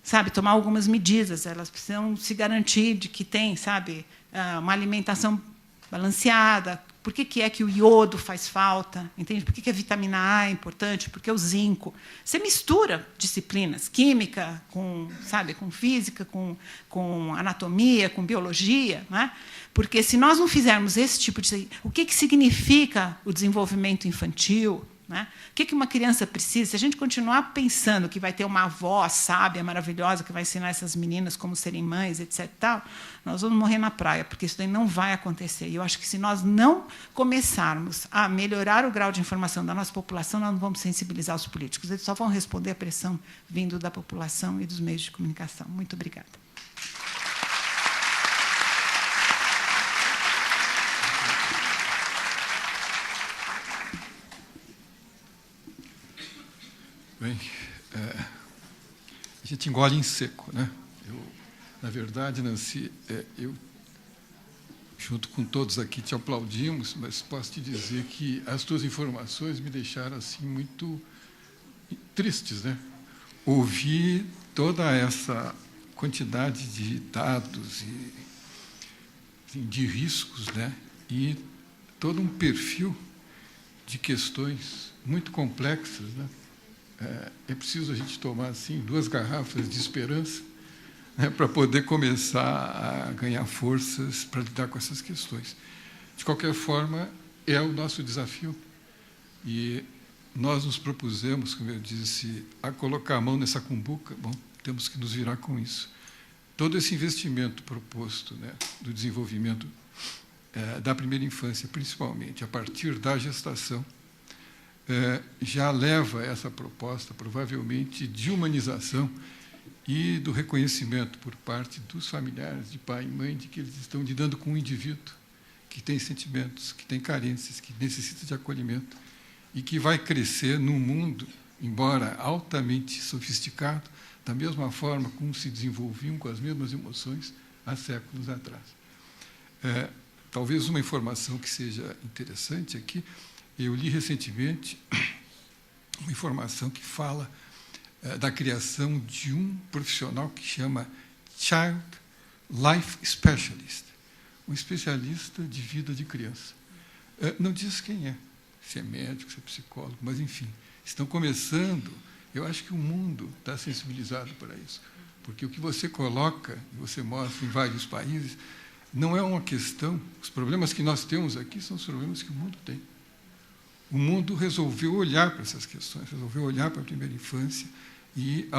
sabe, tomar algumas medidas, elas precisam se garantir de que tem, sabe, uma alimentação balanceada. Por que é que o iodo faz falta? Entende? Por que a vitamina A é importante? Por que o zinco? Você mistura disciplinas, química com, sabe, com física, com anatomia, com biologia, não é? Porque se nós não fizermos esse tipo de... O que significa o desenvolvimento infantil? Né? O que uma criança precisa? Se a gente continuar pensando que vai ter uma avó sábia, maravilhosa, que vai ensinar essas meninas como serem mães, etc., tal, nós vamos morrer na praia, porque isso daí não vai acontecer. E eu acho que, se nós não começarmos a melhorar o grau de informação da nossa população, nós não vamos sensibilizar os políticos. Eles só vão responder à pressão vindo da população e dos meios de comunicação. Muito obrigada. Bem, a gente engole em seco, né? Na verdade, Nancy, eu, junto com todos aqui, te aplaudimos, mas posso te dizer que as tuas informações me deixaram assim muito tristes, né? Ouvir toda essa quantidade de dados e assim, de riscos, né? E todo um perfil de questões muito complexas, né? É preciso a gente tomar assim 2 garrafas de esperança, né, para poder começar a ganhar forças para lidar com essas questões. De qualquer forma, é o nosso desafio. E nós nos propusemos, como eu disse, a colocar a mão nessa cumbuca. Bom, temos que nos virar com isso. Todo esse investimento proposto, né, do desenvolvimento da primeira infância, principalmente a partir da gestação, já leva essa proposta, provavelmente, de humanização e do reconhecimento por parte dos familiares, de pai e mãe, de que eles estão lidando com um indivíduo que tem sentimentos, que tem carências, que necessita de acolhimento e que vai crescer num mundo, embora altamente sofisticado, da mesma forma como se desenvolviam com as mesmas emoções há séculos atrás. Talvez uma informação que seja interessante aqui, eu li recentemente uma informação que fala da criação de um profissional que chama Child Life Specialist, um especialista de vida de criança. Não diz quem é, se é médico, se é psicólogo, mas, enfim, estão começando. Eu acho que o mundo está sensibilizado para isso, porque o que você coloca, você mostra em vários países, não é uma questão... Os problemas que nós temos aqui são os problemas que o mundo tem. O mundo resolveu olhar para essas questões, resolveu olhar para a primeira infância e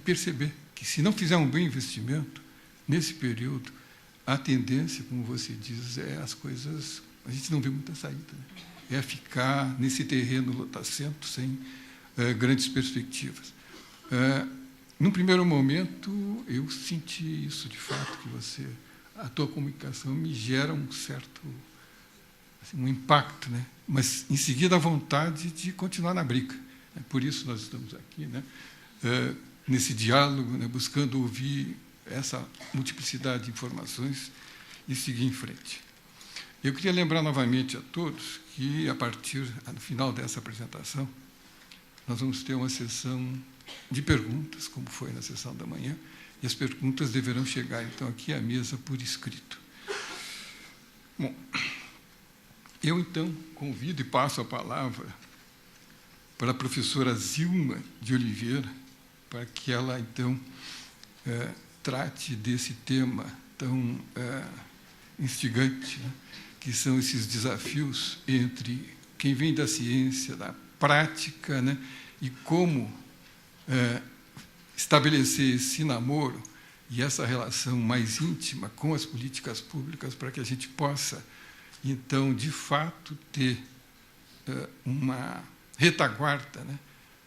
perceber que, se não fizer um bom investimento, nesse período, a tendência, como você diz, é as coisas... A gente não vê muita saída, né? É ficar nesse terreno lotacento, sem grandes perspectivas. Num primeiro momento, eu senti isso, de fato, que a tua comunicação me gera um certo... um impacto, né? Mas, em seguida, a vontade de continuar na briga. Por isso nós estamos aqui, né? Nesse diálogo, né? Buscando ouvir essa multiplicidade de informações e seguir em frente. Eu queria lembrar novamente a todos que, no final dessa apresentação, nós vamos ter uma sessão de perguntas, como foi na sessão da manhã, e as perguntas deverão chegar, então, aqui à mesa por escrito. Bom, eu, então, convido e passo a palavra para a professora Zilma de Oliveira, para que ela, então, trate desse tema tão instigante, né, que são esses desafios entre quem vem da ciência, da prática, né, e como estabelecer esse namoro e essa relação mais íntima com as políticas públicas para que a gente possa, então, de fato, ter uma retaguarda, né,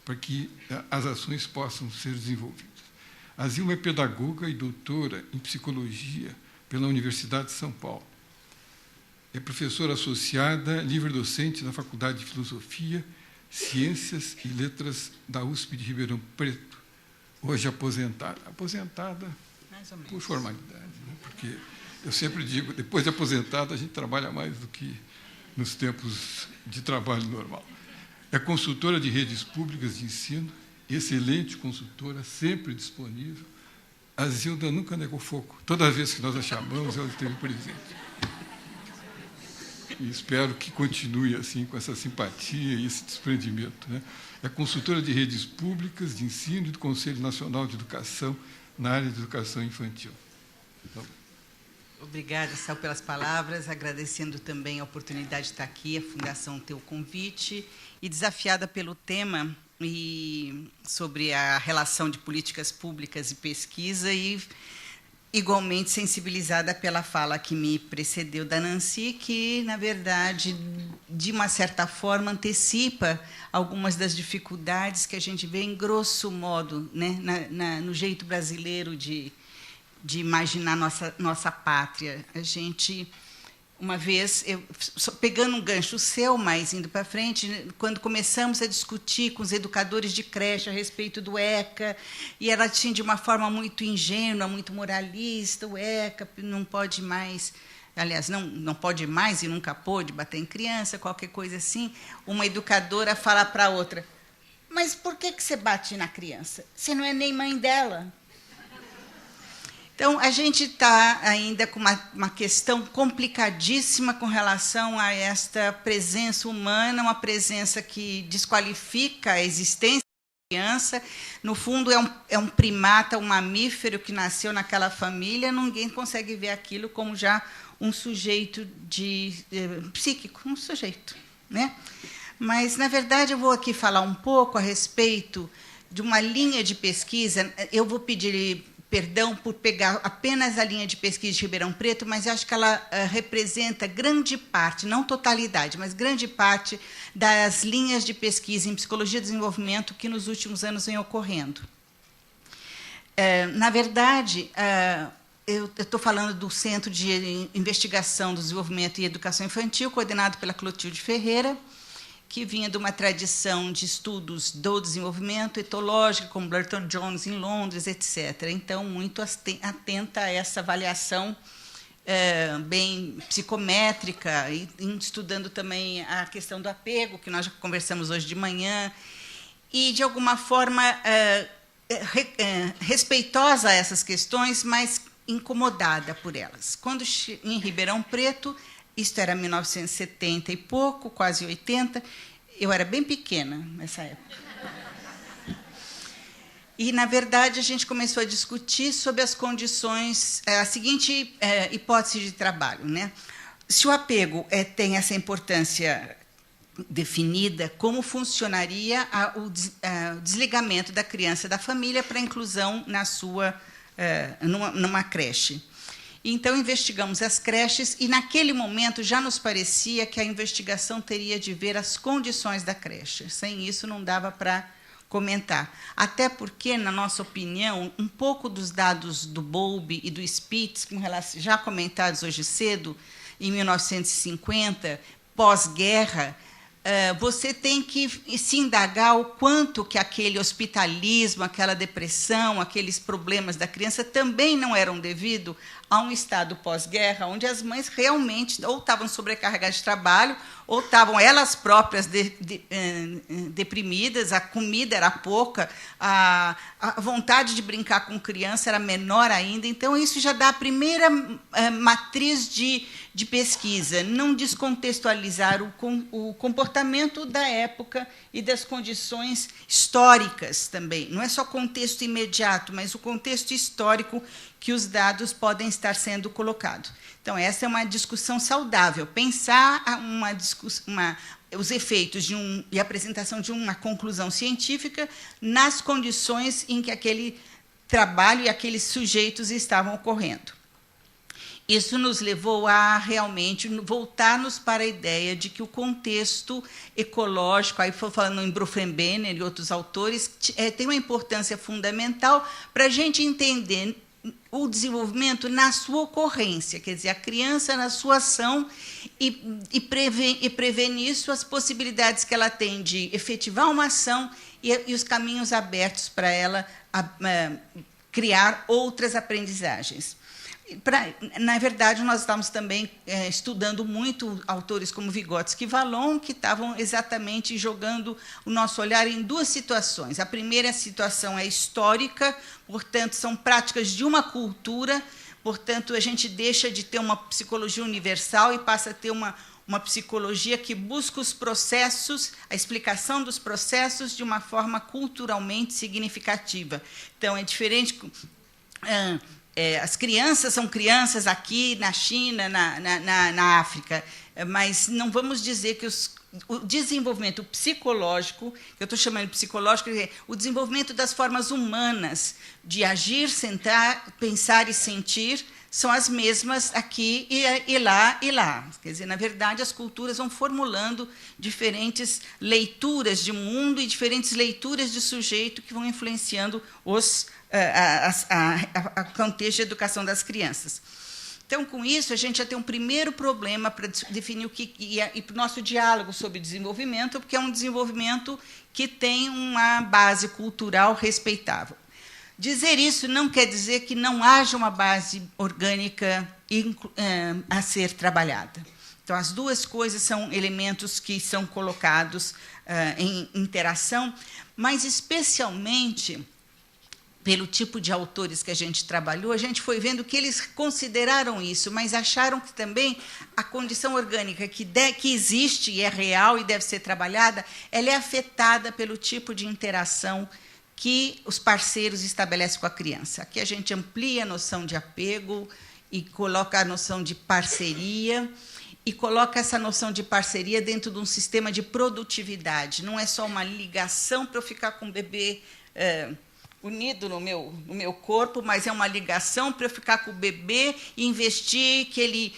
para que as ações possam ser desenvolvidas. A Zilma é pedagoga e doutora em psicologia pela Universidade de São Paulo. É professora associada, livre-docente na Faculdade de Filosofia, Ciências e Letras da USP de Ribeirão Preto, hoje aposentada. Aposentada por formalidade, né, porque eu sempre digo, depois de aposentada, a gente trabalha mais do que nos tempos de trabalho normal. É consultora de redes públicas de ensino, excelente consultora, sempre disponível. A Zilda nunca negou fogo. Toda vez que nós a chamamos, ela esteve presente. E espero que continue assim, com essa simpatia e esse desprendimento, né? É consultora de redes públicas de ensino e do Conselho Nacional de Educação na área de educação infantil. Então, obrigada, Sal, pelas palavras, agradecendo também a oportunidade de estar aqui, a Fundação ter o convite, e desafiada pelo tema e sobre a relação de políticas públicas e pesquisa, e igualmente sensibilizada pela fala que me precedeu da Nancy, que, na verdade, de uma certa forma, antecipa algumas das dificuldades que a gente vê, em grosso modo, né, no jeito brasileiro de imaginar nossa pátria. A gente, uma vez, pegando um gancho seu, mas indo para frente, quando começamos a discutir com os educadores de creche a respeito do ECA, e ela tinha, de uma forma muito ingênua, muito moralista, o ECA não pode mais, aliás, não pode mais e nunca pôde bater em criança, qualquer coisa assim, uma educadora fala para a outra: mas por que você bate na criança? Você não é nem mãe dela. Então, a gente está ainda com uma questão complicadíssima com relação a esta presença humana, uma presença que desqualifica a existência da criança. No fundo, é um primata, um mamífero que nasceu naquela família, ninguém consegue ver aquilo como já um sujeito psíquico, um sujeito, né? Mas, na verdade, eu vou aqui falar um pouco a respeito de uma linha de pesquisa. Eu vou pedir perdão por pegar apenas a linha de pesquisa de Ribeirão Preto, mas eu acho que ela representa grande parte, não totalidade, mas grande parte das linhas de pesquisa em psicologia e desenvolvimento que nos últimos anos vem ocorrendo. Na verdade, eu estou falando do Centro de Investigação do Desenvolvimento e Educação Infantil, coordenado pela Clotilde Ferreira, que vinha de uma tradição de estudos do desenvolvimento etológico, como Burton Jones em Londres, etc. Então, muito atenta a essa avaliação bem psicométrica, e estudando também a questão do apego, que nós já conversamos hoje de manhã, e, de alguma forma, respeitosa a essas questões, mas incomodada por elas. Quando, em Ribeirão Preto, isto era 1970 e pouco, quase 80. Eu era bem pequena nessa época. E, na verdade, a gente começou a discutir sobre as condições, a seguinte hipótese de trabalho, né? Se o apego tem essa importância definida, como funcionaria o desligamento da criança da família para a inclusão numa creche? Então, investigamos as creches e, naquele momento, já nos parecia que a investigação teria de ver as condições da creche. Sem isso, não dava para comentar. Até porque, na nossa opinião, um pouco dos dados do Bowlby e do Spitz, já comentados hoje cedo, em 1950, pós-guerra, você tem que se indagar o quanto que aquele hospitalismo, aquela depressão, aqueles problemas da criança também não eram devido a um estado pós-guerra, onde as mães realmente ou estavam sobrecarregadas de trabalho, ou estavam elas próprias deprimidas, a comida era pouca, a vontade de brincar com criança era menor ainda. Então, isso já dá a primeira matriz de pesquisa, não descontextualizar o comportamento da época e das condições históricas também. Não é só contexto imediato, mas o contexto histórico que os dados podem estar sendo colocados. Então, essa é uma discussão saudável. Pensar os efeitos e a apresentação de uma conclusão científica nas condições em que aquele trabalho e aqueles sujeitos estavam ocorrendo. Isso nos levou a realmente voltarmos para a ideia de que o contexto ecológico, aí foi falando em Bronfenbrenner e outros autores, tem uma importância fundamental para a gente entender o desenvolvimento na sua ocorrência, quer dizer, a criança na sua ação e prever nisso as possibilidades que ela tem de efetivar uma ação e os caminhos abertos para ela criar outras aprendizagens. Na verdade, nós estávamos também estudando muito autores como Vygotsky e Vallon, que estavam exatamente jogando o nosso olhar em duas situações. A primeira situação é histórica, portanto, são práticas de uma cultura, portanto, a gente deixa de ter uma psicologia universal e passa a ter uma psicologia que busca os processos, a explicação dos processos de uma forma culturalmente significativa. Então, é diferente... as crianças são crianças aqui na China, na África, mas não vamos dizer que o desenvolvimento psicológico, que eu estou chamando de psicológico, é o desenvolvimento das formas humanas de agir, sentar, pensar e sentir, são as mesmas aqui e lá e lá. Quer dizer, na verdade, as culturas vão formulando diferentes leituras de mundo e diferentes leituras de sujeito que vão influenciando a contexto de educação das crianças. Então, com isso, a gente já tem um primeiro problema para definir o que e para o nosso diálogo sobre desenvolvimento, porque é um desenvolvimento que tem uma base cultural respeitável. Dizer isso não quer dizer que não haja uma base orgânica a ser trabalhada. Então, as duas coisas são elementos que são colocados em interação, mas, especialmente, pelo tipo de autores que a gente trabalhou, a gente foi vendo que eles consideraram isso, mas acharam que também a condição orgânica que existe e é real e deve ser trabalhada, ela é afetada pelo tipo de interação que os parceiros estabelecem com a criança. Aqui a gente amplia a noção de apego e coloca a noção de parceria, e coloca essa noção de parceria dentro de um sistema de produtividade. Não é só uma ligação para eu ficar com o bebê unido no meu corpo, mas é uma ligação para eu ficar com o bebê e investir que ele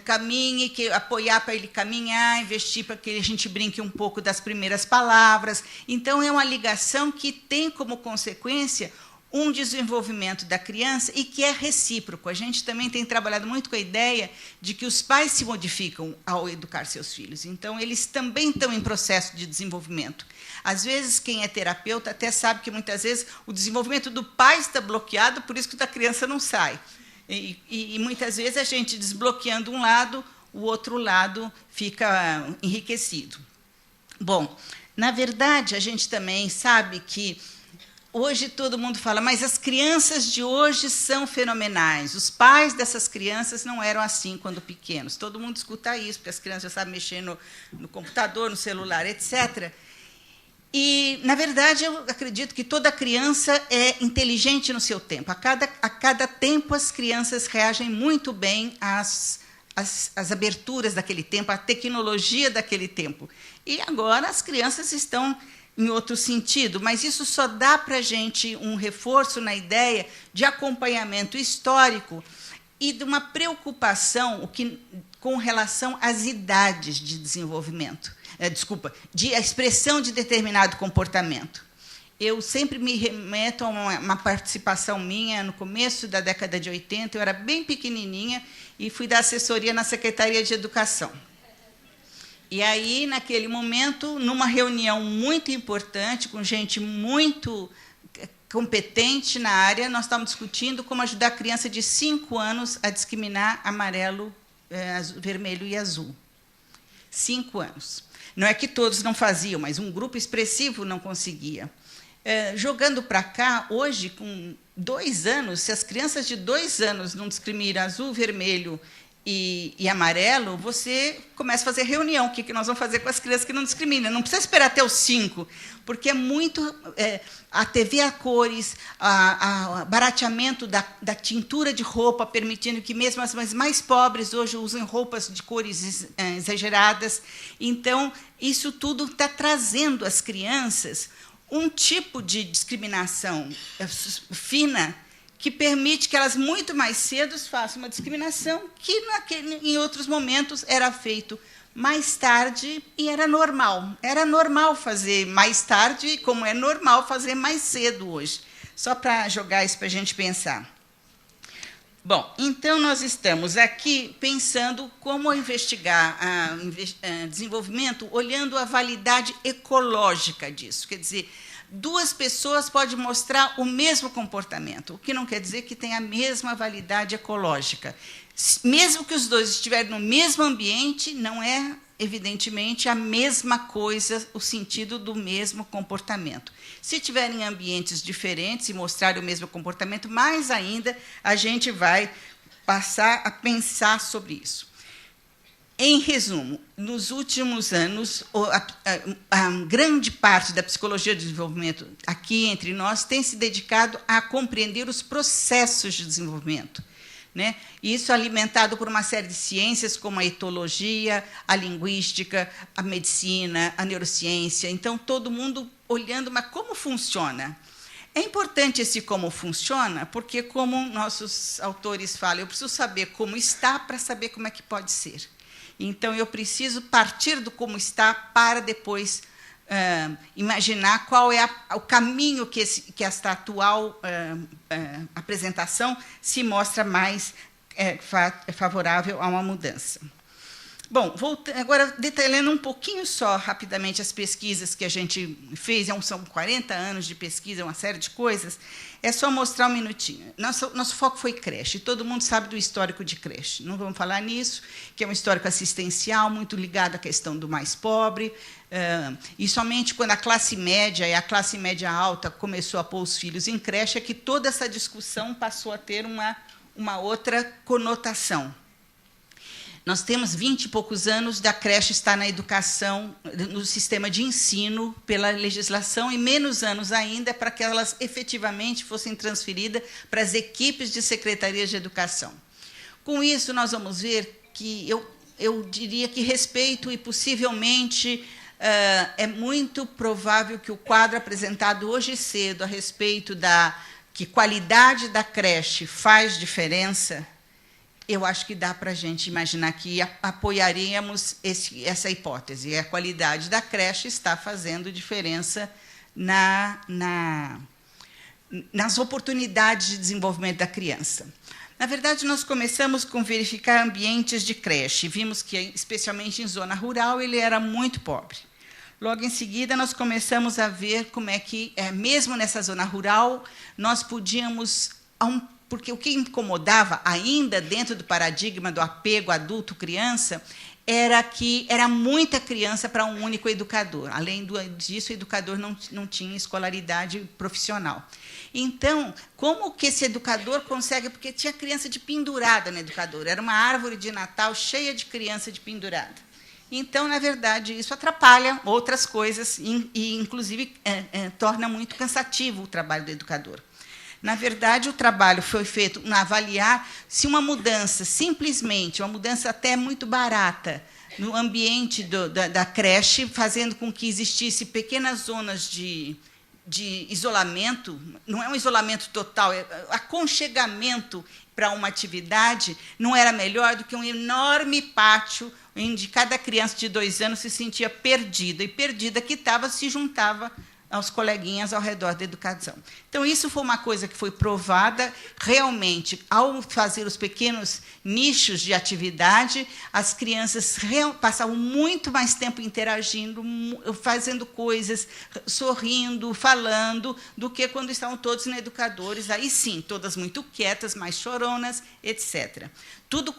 caminhe, apoiar para ele caminhar, investir para que a gente brinque um pouco das primeiras palavras. Então, é uma ligação que tem como consequência um desenvolvimento da criança e que é recíproco. A gente também tem trabalhado muito com a ideia de que os pais se modificam ao educar seus filhos. Então, eles também estão em processo de desenvolvimento. Às vezes, quem é terapeuta até sabe que, muitas vezes, o desenvolvimento do pai está bloqueado, por isso que da criança não sai. E muitas vezes, a gente desbloqueando um lado, o outro lado fica enriquecido. Bom, na verdade, a gente também sabe que hoje todo mundo fala, mas as crianças de hoje são fenomenais. Os pais dessas crianças não eram assim quando pequenos. Todo mundo escuta isso, porque as crianças já sabem mexer no computador, no celular, etc. E, na verdade, eu acredito que toda criança é inteligente no seu tempo. A cada tempo, as crianças reagem muito bem às aberturas daquele tempo, à tecnologia daquele tempo. E agora as crianças estão em outro sentido, mas isso só dá para a gente um reforço na ideia de acompanhamento histórico e de uma preocupação com relação às idades de desenvolvimento. De a expressão de determinado comportamento. Eu sempre me remeto a uma participação minha no começo da década de 80, eu era bem pequenininha e fui dar assessoria na Secretaria de Educação. E aí, naquele momento, numa reunião muito importante, com gente muito competente na área, nós estávamos discutindo como ajudar a criança de 5 anos a discriminar amarelo, vermelho e azul. 5 anos. Não é que todos não faziam, mas um grupo expressivo não conseguia. Jogando para cá, hoje, com 2 anos, se as crianças de 2 anos não discriminam azul, vermelho e amarelo, você começa a fazer reunião. O que nós vamos fazer com as crianças que não discriminam? Não precisa esperar até os 5, porque é muito... a TV a cores, o barateamento da tintura de roupa, permitindo que mesmo as mães mais pobres hoje usem roupas de cores exageradas. Então, isso tudo está trazendo às crianças um tipo de discriminação fina que permite que elas, muito mais cedo, façam uma discriminação que, em outros momentos, era feito mais tarde e era normal. Era normal fazer mais tarde, como é normal fazer mais cedo hoje. Só para jogar isso para a gente pensar. Bom, então nós estamos aqui pensando como investigar desenvolvimento, olhando a validade ecológica disso. Quer dizer, duas pessoas podem mostrar o mesmo comportamento, o que não quer dizer que tenha a mesma validade ecológica. Mesmo que os dois estiverem no mesmo ambiente, não é, evidentemente, a mesma coisa, o sentido do mesmo comportamento. Se tiverem ambientes diferentes e mostrarem o mesmo comportamento, mais ainda a gente vai passar a pensar sobre isso. Em resumo, nos últimos anos, a grande parte da psicologia do desenvolvimento aqui entre nós tem se dedicado a compreender os processos de desenvolvimento, né? Isso alimentado por uma série de ciências, como a etologia, a linguística, a medicina, a neurociência. Então, todo mundo olhando, mas como funciona? É importante esse como funciona, porque, como nossos autores falam, eu preciso saber como está para saber como é que pode ser. Então, eu preciso partir do como está para depois imaginar qual é o caminho que esta atual apresentação se mostra mais favorável a uma mudança. Bom, agora detalhando um pouquinho só, rapidamente, as pesquisas que a gente fez, são 40 anos de pesquisa, uma série de coisas, é só mostrar um minutinho. Nosso foco foi creche, todo mundo sabe do histórico de creche, não vamos falar nisso, que é um histórico assistencial, muito ligado à questão do mais pobre, e somente quando a classe média e a classe média alta começou a pôr os filhos em creche, é que toda essa discussão passou a ter uma outra conotação. Nós temos 20 e poucos anos da creche estar na educação, no sistema de ensino, pela legislação, e menos anos ainda para que elas efetivamente fossem transferidas para as equipes de secretarias de educação. Com isso, nós vamos ver que eu diria que respeito e possivelmente é muito provável que o quadro apresentado hoje cedo a respeito da que qualidade da creche faz diferença, eu acho que dá para a gente imaginar que apoiaríamos essa hipótese. A qualidade da creche está fazendo diferença nas oportunidades de desenvolvimento da criança. Na verdade, nós começamos com verificar ambientes de creche. Vimos que, especialmente em zona rural, ele era muito pobre. Logo em seguida, nós começamos a ver como é que, mesmo nessa zona rural, nós podíamos... Porque o que incomodava, ainda dentro do paradigma do apego adulto-criança, era que era muita criança para um único educador. Além disso, o educador não tinha escolaridade profissional. Então, como que esse educador consegue... Porque tinha criança de pendurada no educador, era uma árvore de Natal cheia de criança de pendurada. Então, na verdade, isso atrapalha outras coisas e inclusive, torna muito cansativo o trabalho do educador. Na verdade, o trabalho foi feito na avaliar se uma mudança, simplesmente, uma mudança até muito barata, no ambiente da creche, fazendo com que existisse pequenas zonas de isolamento, não é um isolamento total, é aconchegamento para uma atividade, não era melhor do que um enorme pátio onde cada criança de 2 anos se sentia perdida, e perdida que estava, se juntava aos coleguinhas ao redor da educação. Então, isso foi uma coisa que foi provada realmente, ao fazer os pequenos nichos de atividade, as crianças passavam muito mais tempo interagindo, fazendo coisas, sorrindo, falando, do que quando estavam todos na educadores, aí sim, todas muito quietas, mais choronas, etc. Tudo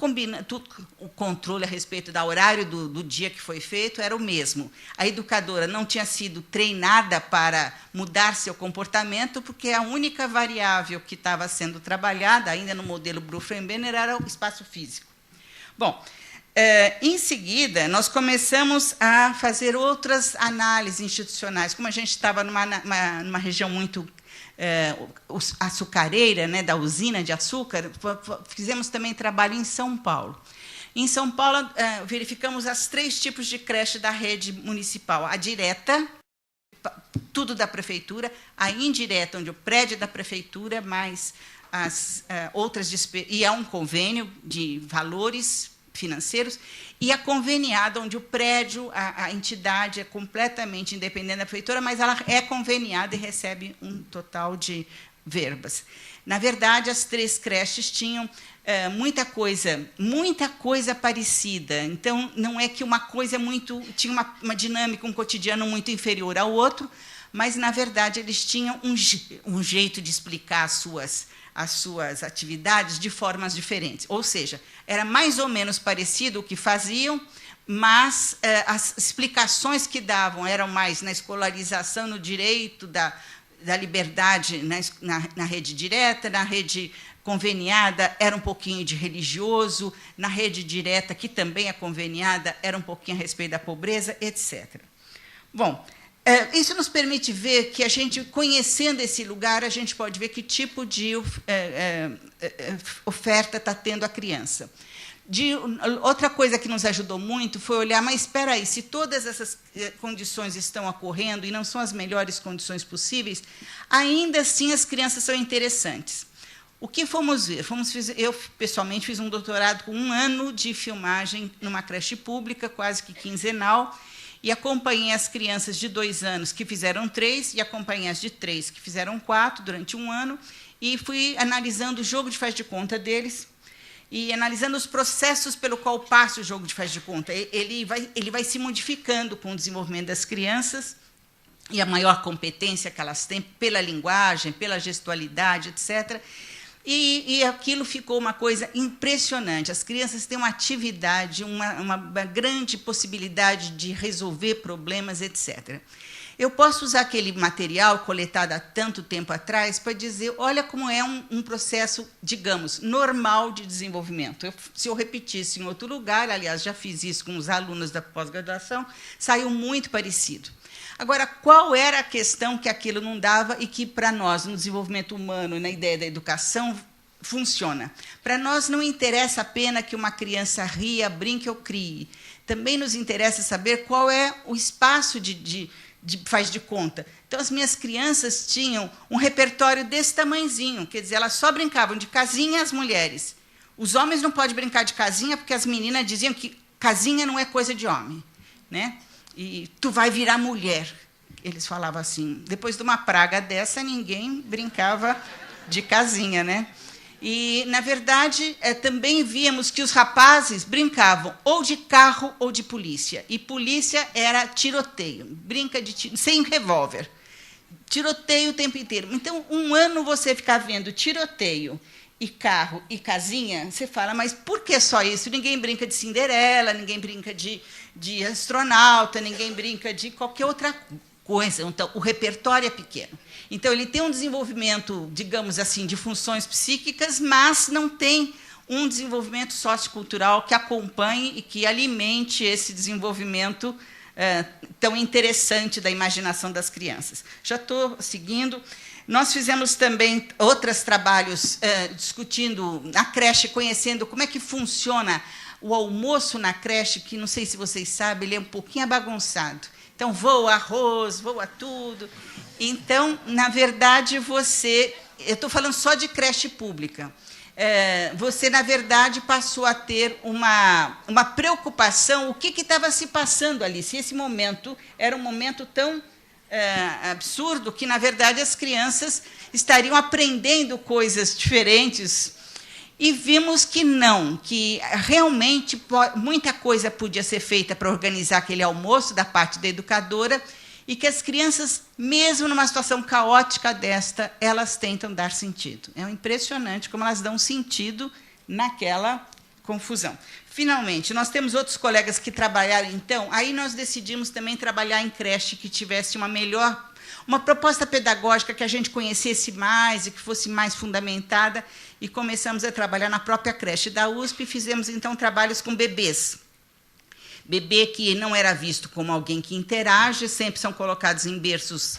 o controle a respeito do horário do dia que foi feito era o mesmo. A educadora não tinha sido treinada para mudar seu comportamento, porque a única variável que estava sendo trabalhada, ainda no modelo Bronfenbrenner, era o espaço físico. Bom, em seguida, nós começamos a fazer outras análises institucionais. Como a gente estava numa região muito açucareira, né, da usina de açúcar, fizemos também trabalho em São Paulo. Em São Paulo, verificamos os 3 tipos de creche da rede municipal. A direta, tudo da prefeitura, a indireta, onde o prédio é da prefeitura, mais as outras despesas, e há um convênio de valores financeiros, e a conveniada, onde o prédio, a entidade é completamente independente da prefeitura, mas ela é conveniada e recebe um total de verbas. Na verdade, as 3 creches tinham muita coisa parecida. Então, não é que uma coisa tinha uma dinâmica, um cotidiano muito inferior ao outro, mas, na verdade, eles tinham um jeito de explicar as suas atividades de formas diferentes. Ou seja, era mais ou menos parecido o que faziam, mas as explicações que davam eram mais na escolarização, no direito da liberdade na rede direta, na rede conveniada era um pouquinho de religioso, na rede direta, que também é conveniada, era um pouquinho a respeito da pobreza, etc. Bom, isso nos permite ver que a gente, conhecendo esse lugar, a gente pode ver que tipo de oferta está tendo a criança. Outra coisa que nos ajudou muito foi olhar, mas espera aí, se todas essas condições estão ocorrendo e não são as melhores condições possíveis, ainda assim as crianças são interessantes. O que fomos ver? Eu, pessoalmente, fiz um doutorado com 1 ano de filmagem numa creche pública, quase que quinzenal, e acompanhei as crianças de 2 anos que fizeram 3, e acompanhei as de 3 que fizeram 4 durante 1 ano, e fui analisando o jogo de faz de conta deles, e analisando os processos pelo qual passa o jogo de faz de conta. Ele vai se modificando com o desenvolvimento das crianças, e a maior competência que elas têm pela linguagem, pela gestualidade, etc., e aquilo ficou uma coisa impressionante. As crianças têm uma atividade, uma grande possibilidade de resolver problemas, etc. Eu posso usar aquele material coletado há tanto tempo atrás para dizer, olha como é um processo, digamos, normal de desenvolvimento. Se eu repetisse em outro lugar, aliás, já fiz isso com os alunos da pós-graduação, saiu muito parecido. Agora, qual era a questão que aquilo não dava e que, para nós, no desenvolvimento humano, na ideia da educação, funciona? Para nós não interessa apenas que uma criança ria, brinque ou crie. Também nos interessa saber qual é o espaço de faz de conta. Então, as minhas crianças tinham um repertório desse tamanhozinho, quer dizer, elas só brincavam de casinha, as mulheres. Os homens não podem brincar de casinha, porque as meninas diziam que casinha não é coisa de homem, né? E tu vai virar mulher. Eles falavam assim. Depois de uma praga dessa, ninguém brincava de casinha, né? E, na verdade, também víamos que os rapazes brincavam ou de carro ou de polícia. E polícia era tiroteio, brinca de sem revólver. Tiroteio o tempo inteiro. Então, 1 ano você ficar vendo tiroteio e carro e casinha, você fala, mas por que só isso? Ninguém brinca de Cinderela, ninguém brinca de astronauta, ninguém brinca de qualquer outra coisa. Então, o repertório é pequeno. Então, ele tem um desenvolvimento, digamos assim, de funções psíquicas, mas não tem um desenvolvimento sociocultural que acompanhe e que alimente esse desenvolvimento tão interessante da imaginação das crianças. Já estou seguindo. Nós fizemos também outros trabalhos discutindo na creche, conhecendo como é que funciona o almoço na creche, que, não sei se vocês sabem, ele é um pouquinho bagunçado. Então, voa arroz, voa tudo. Então, na verdade, eu estou falando só de creche pública, você, na verdade, passou a ter uma preocupação, o que estava se passando ali, se esse momento era um momento tão absurdo que, na verdade, as crianças estariam aprendendo coisas diferentes, e vimos que não, que realmente muita coisa podia ser feita para organizar aquele almoço da parte da educadora, e que as crianças, mesmo numa situação caótica desta, elas tentam dar sentido. É impressionante como elas dão sentido naquela confusão. Finalmente, nós temos outros colegas que trabalharam, então, aí nós decidimos também trabalhar em creche que tivesse uma proposta pedagógica que a gente conhecesse mais e que fosse mais fundamentada, e começamos a trabalhar na própria creche da USP e fizemos, então, trabalhos com bebês. Bebê que não era visto como alguém que interage, sempre são colocados em berços,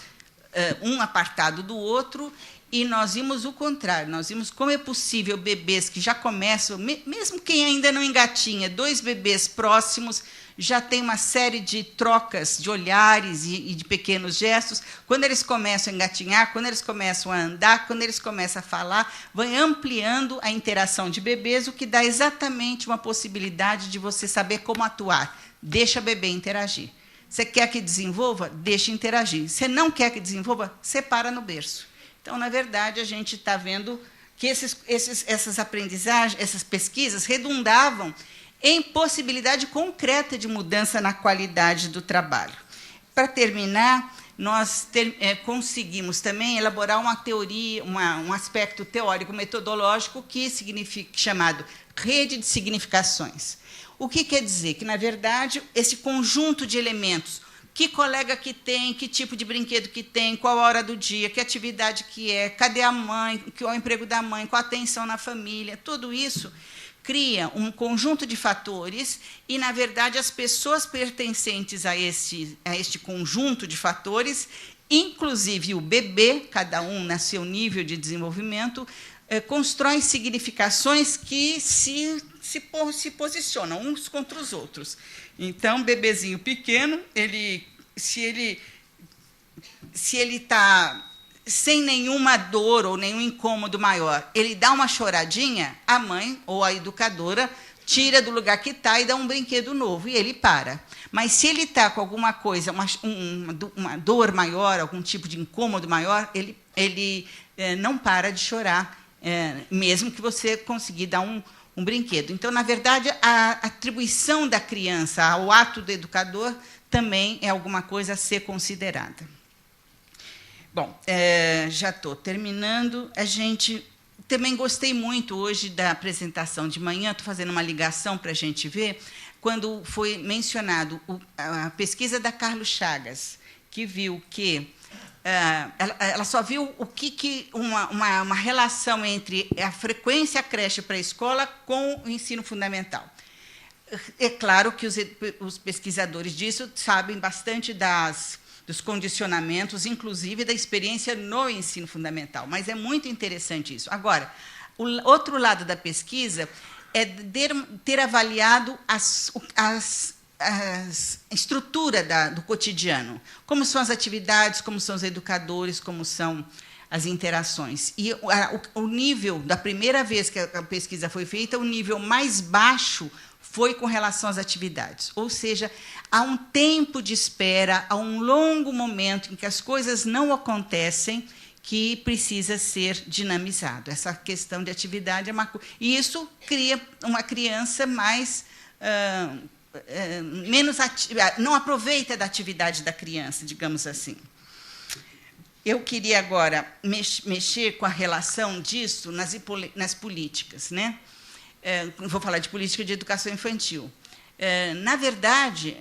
um apartado do outro, e nós vimos o contrário, nós vimos como é possível bebês que já começam, mesmo quem ainda não engatinha, 2 bebês próximos, já tem uma série de trocas de olhares e de pequenos gestos. Quando eles começam a engatinhar, quando eles começam a andar, quando eles começam a falar, vai ampliando a interação de bebês, o que dá exatamente uma possibilidade de você saber como atuar. Deixa o bebê interagir. Você quer que desenvolva? Deixa interagir. Você não quer que desenvolva? Separa no berço. Então, na verdade, a gente está vendo que essas aprendizagens, essas pesquisas redundavam em possibilidade concreta de mudança na qualidade do trabalho. Para terminar, nós conseguimos também elaborar uma teoria, um aspecto teórico-metodológico chamado rede de significações. O que quer dizer? Que, na verdade, esse conjunto de elementos, que colega que tem, que tipo de brinquedo que tem, qual a hora do dia, que atividade que é, cadê a mãe, qual é o emprego da mãe, qual a atenção na família, tudo isso cria um conjunto de fatores e, na verdade, as pessoas pertencentes a este conjunto de fatores, inclusive o bebê, cada um no seu nível de desenvolvimento, constrói significações que se posicionam uns contra os outros. Então, bebezinho pequeno, se ele está sem nenhuma dor ou nenhum incômodo maior, ele dá uma choradinha, a mãe ou a educadora tira do lugar que está e dá um brinquedo novo, e ele para. Mas se ele está com alguma coisa, uma dor maior, algum tipo de incômodo maior, ele não para de chorar, mesmo que você conseguir dar um brinquedo. Então, na verdade, a atribuição da criança ao ato do educador também é alguma coisa a ser considerada. Bom, já estou terminando. A gente também gostei muito hoje da apresentação de manhã, estou fazendo uma ligação para a gente ver, quando foi mencionado a pesquisa da Carlos Chagas, que viu que ela só viu uma relação entre a frequência creche para a escola com o ensino fundamental. É claro que os pesquisadores disso sabem bastante dos condicionamentos, inclusive da experiência no ensino fundamental, mas é muito interessante isso. Agora, o outro lado da pesquisa é ter avaliado a estrutura do cotidiano, como são as atividades, como são os educadores, como são as interações. E o nível, da primeira vez que a pesquisa foi feita, o nível mais baixo foi com relação às atividades. Ou seja, há um tempo de espera, há um longo momento em que as coisas não acontecem, que precisa ser dinamizado. Essa questão de atividade é uma coisa. E isso cria uma criança mais menos ativa, não aproveita da atividade da criança, digamos assim. Eu queria agora mexer com a relação disso nas políticas, né? Vou falar de política de educação infantil. Na verdade,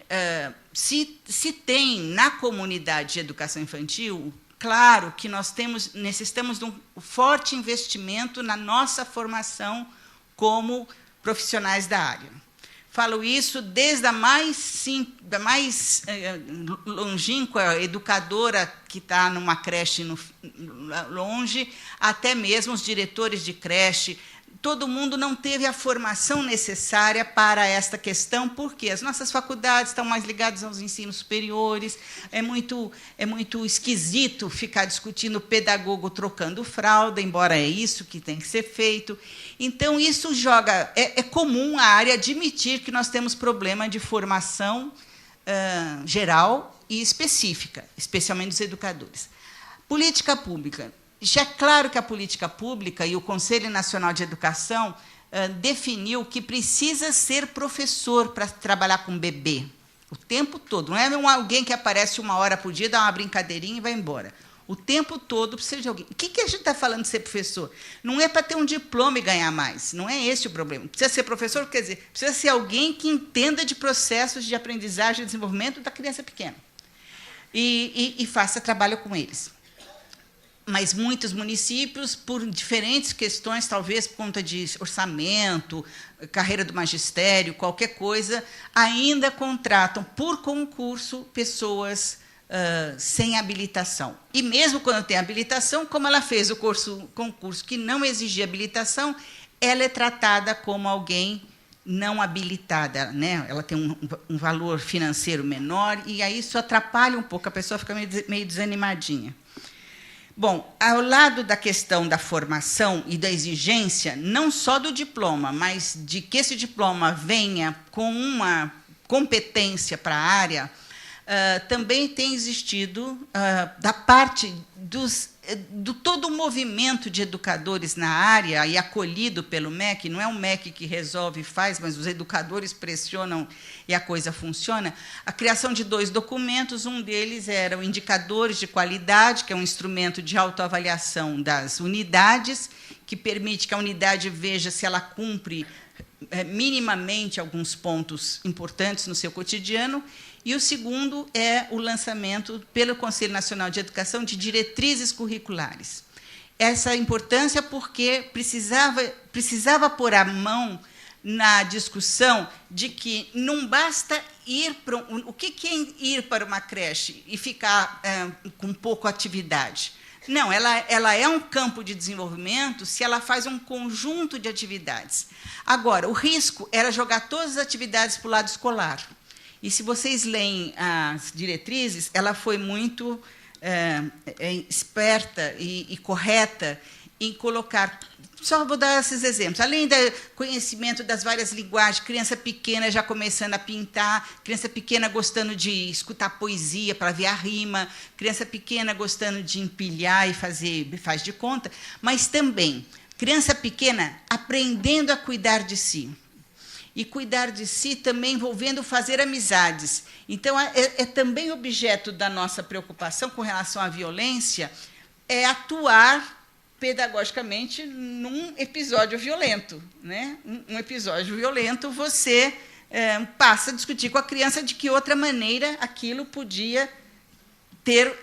se tem na comunidade de educação infantil, claro que nós necessitamos de um forte investimento na nossa formação como profissionais da área. Falo isso desde a mais longínqua educadora que está numa creche longe, até mesmo os diretores de creche. Todo mundo não teve a formação necessária para esta questão, porque as nossas faculdades estão mais ligadas aos ensinos superiores, é muito esquisito ficar discutindo pedagogo trocando fralda, embora é isso que tem que ser feito. Então, isso joga... É comum a área admitir que nós temos problema de formação geral e específica, especialmente dos educadores. Política pública. Já é claro que a política pública e o Conselho Nacional de Educação definiu que precisa ser professor para trabalhar com bebê o tempo todo. Não é alguém que aparece 1 hora por dia, dá uma brincadeirinha e vai embora. O tempo todo precisa de alguém. O que a gente está falando de ser professor? Não é para ter um diploma e ganhar mais. Não é esse o problema. Precisa ser professor, quer dizer, precisa ser alguém que entenda de processos de aprendizagem e desenvolvimento da criança pequena. E faça trabalho com eles. Mas muitos municípios, por diferentes questões, talvez por conta de orçamento, carreira do magistério, qualquer coisa, ainda contratam por concurso pessoas sem habilitação. E mesmo quando tem habilitação, como ela fez o concurso que não exigia habilitação, ela é tratada como alguém não habilitada, né? Ela tem um valor financeiro menor, e aí isso atrapalha um pouco, a pessoa fica meio desanimadinha. Bom, ao lado da questão da formação e da exigência, não só do diploma, mas de que esse diploma venha com uma competência para a área, também tem existido, da parte todo o movimento de educadores na área e acolhido pelo MEC, não é o MEC que resolve e faz, mas os educadores pressionam e a coisa funciona, a criação de 2 documentos, um deles era o Indicadores de Qualidade, que é um instrumento de autoavaliação das unidades, que permite que a unidade veja se ela cumpre minimamente alguns pontos importantes no seu cotidiano, e o segundo é o lançamento pelo Conselho Nacional de Educação de diretrizes curriculares. Essa importância porque precisava pôr a mão na discussão de que não basta ir para... O que é ir para uma creche e ficar com pouca atividade? Não, ela é um campo de desenvolvimento se ela faz um conjunto de atividades. Agora, o risco era jogar todas as atividades para o lado escolar. E, se vocês leem as diretrizes, ela foi muito esperta e correta em colocar... Só vou dar esses exemplos. Além do conhecimento das várias linguagens, criança pequena já começando a pintar, criança pequena gostando de escutar poesia para ver a rima, criança pequena gostando de empilhar e faz de conta, mas também criança pequena aprendendo a cuidar de si. E cuidar de si também envolvendo fazer amizades. Então, é também objeto da nossa preocupação com relação à violência, é atuar pedagogicamente num episódio violento. Né? Um episódio violento, você passa a discutir com a criança de que outra maneira aquilo podia ter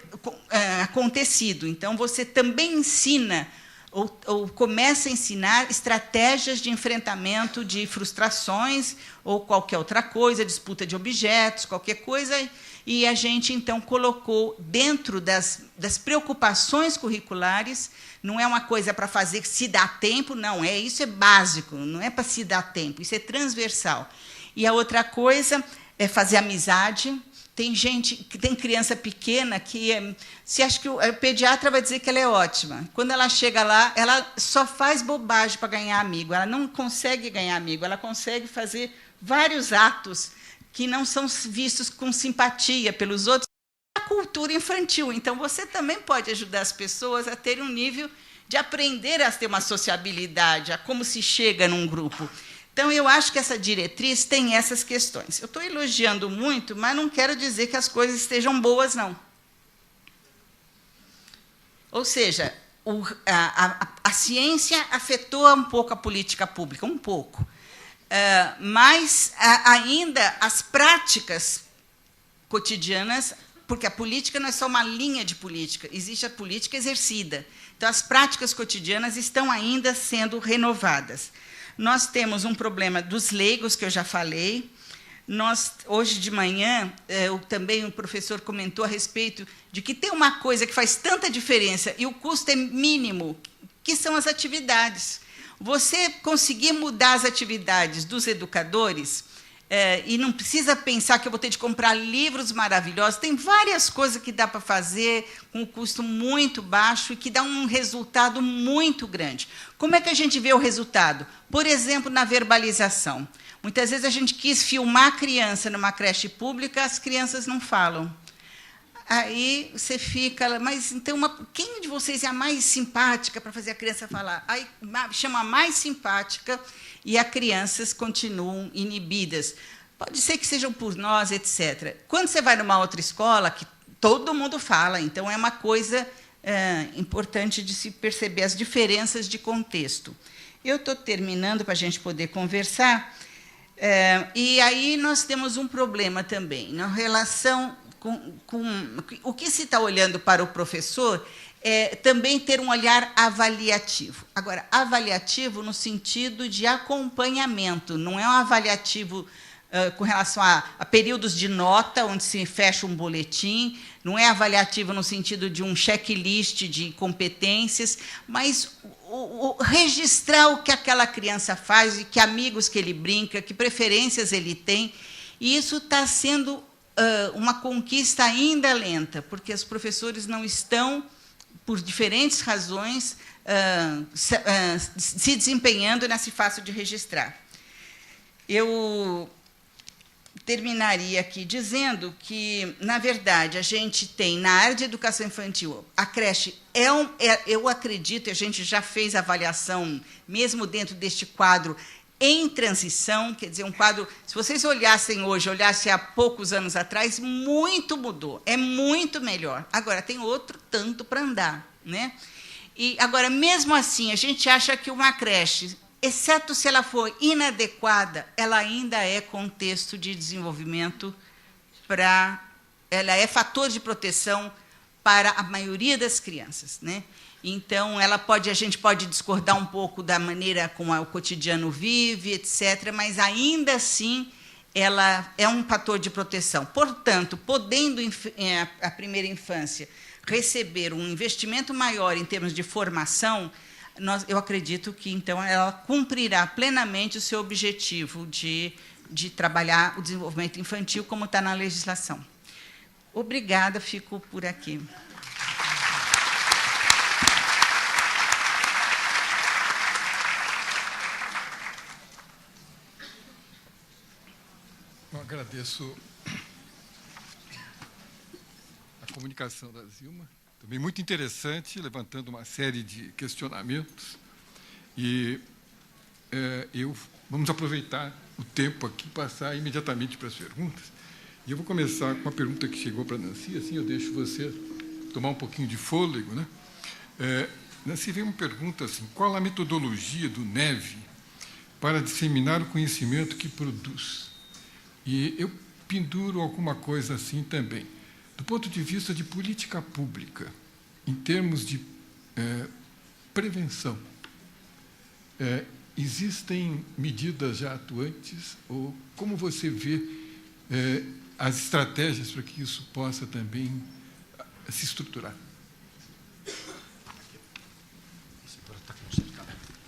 acontecido. Então, você também ensina ou começa a ensinar estratégias de enfrentamento de frustrações ou qualquer outra coisa, disputa de objetos, qualquer coisa, e a gente, então, colocou dentro das preocupações curriculares, não é uma coisa para fazer se dá tempo, não, isso é básico, não é para se dar tempo, isso é transversal. E a outra coisa é fazer amizade. Tem criança pequena que se acha que o pediatra vai dizer que ela é ótima. Quando ela chega lá, ela só faz bobagem para ganhar amigo. Ela não consegue ganhar amigo, ela consegue fazer vários atos que não são vistos com simpatia pelos outros. A cultura infantil. Então, você também pode ajudar as pessoas a terem um nível de aprender a ter uma sociabilidade, a como se chega num grupo. Então, eu acho que essa diretriz tem essas questões. Eu estou elogiando muito, mas não quero dizer que as coisas estejam boas, não. Ou seja, a ciência afetou um pouco a política pública, um pouco. Mas ainda as práticas cotidianas, porque a política não é só uma linha de política, existe a política exercida. Então, as práticas cotidianas estão ainda sendo renovadas. Nós temos um problema dos leigos, que eu já falei. Hoje de manhã, também o professor comentou a respeito de que tem uma coisa que faz tanta diferença e o custo é mínimo, que são as atividades. Você conseguir mudar as atividades dos educadores, e não precisa pensar que eu vou ter de comprar livros maravilhosos, tem várias coisas que dá para fazer com um custo muito baixo e que dá um resultado muito grande. Como é que a gente vê o resultado? Por exemplo, na verbalização. Muitas vezes a gente quis filmar a criança numa creche pública, as crianças não falam. Aí você fica, mas então quem de vocês é a mais simpática para fazer a criança falar? Aí chama a mais simpática e as crianças continuam inibidas. Pode ser que sejam por nós, etc. Quando você vai numa outra escola, que todo mundo fala, então é uma coisa importante de se perceber as diferenças de contexto. Eu estou terminando para a gente poder conversar, e aí nós temos um problema também, na relação com o que se está olhando para o professor é também ter um olhar avaliativo. Agora, avaliativo no sentido de acompanhamento, não é um avaliativo com relação a períodos de nota, onde se fecha um boletim, não é avaliativo no sentido de um checklist de competências, mas registrar o que aquela criança faz, e que amigos que ele brinca, que preferências ele tem, e isso está sendo uma conquista ainda lenta, porque os professores não estão, por diferentes razões, se desempenhando nesse fácil de registrar. Eu terminaria aqui dizendo que, na verdade, a gente tem, na área de educação infantil, a creche eu acredito, e a gente já fez avaliação, mesmo dentro deste quadro, em transição, quer dizer, um quadro, se vocês olhassem hoje, olhassem há poucos anos atrás, muito mudou, é muito melhor. Agora, tem outro tanto para andar, né? E, agora, mesmo assim, a gente acha que uma creche, exceto se ela for inadequada, ela ainda é contexto de desenvolvimento ela é fator de proteção para a maioria das crianças, né? Então, a gente pode discordar um pouco da maneira como o cotidiano vive, etc., mas, ainda assim, ela é um fator de proteção. Portanto, podendo a primeira infância receber um investimento maior em termos de formação, eu acredito que, então, ela cumprirá plenamente o seu objetivo de trabalhar o desenvolvimento infantil, como está na legislação. Obrigada, fico por aqui. Eu agradeço a comunicação da Zilma, também muito interessante, levantando uma série de questionamentos. E vamos aproveitar o tempo aqui e passar imediatamente para as perguntas. E eu vou começar com uma pergunta que chegou para a Nancy, assim eu deixo você tomar um pouquinho de fôlego, né? Nancy, veio uma pergunta assim: qual a metodologia do NEV para disseminar o conhecimento que produz? E eu penduro alguma coisa assim também. Do ponto de vista de política pública, em termos de prevenção, existem medidas já atuantes? Ou como você vê as estratégias para que isso possa também se estruturar?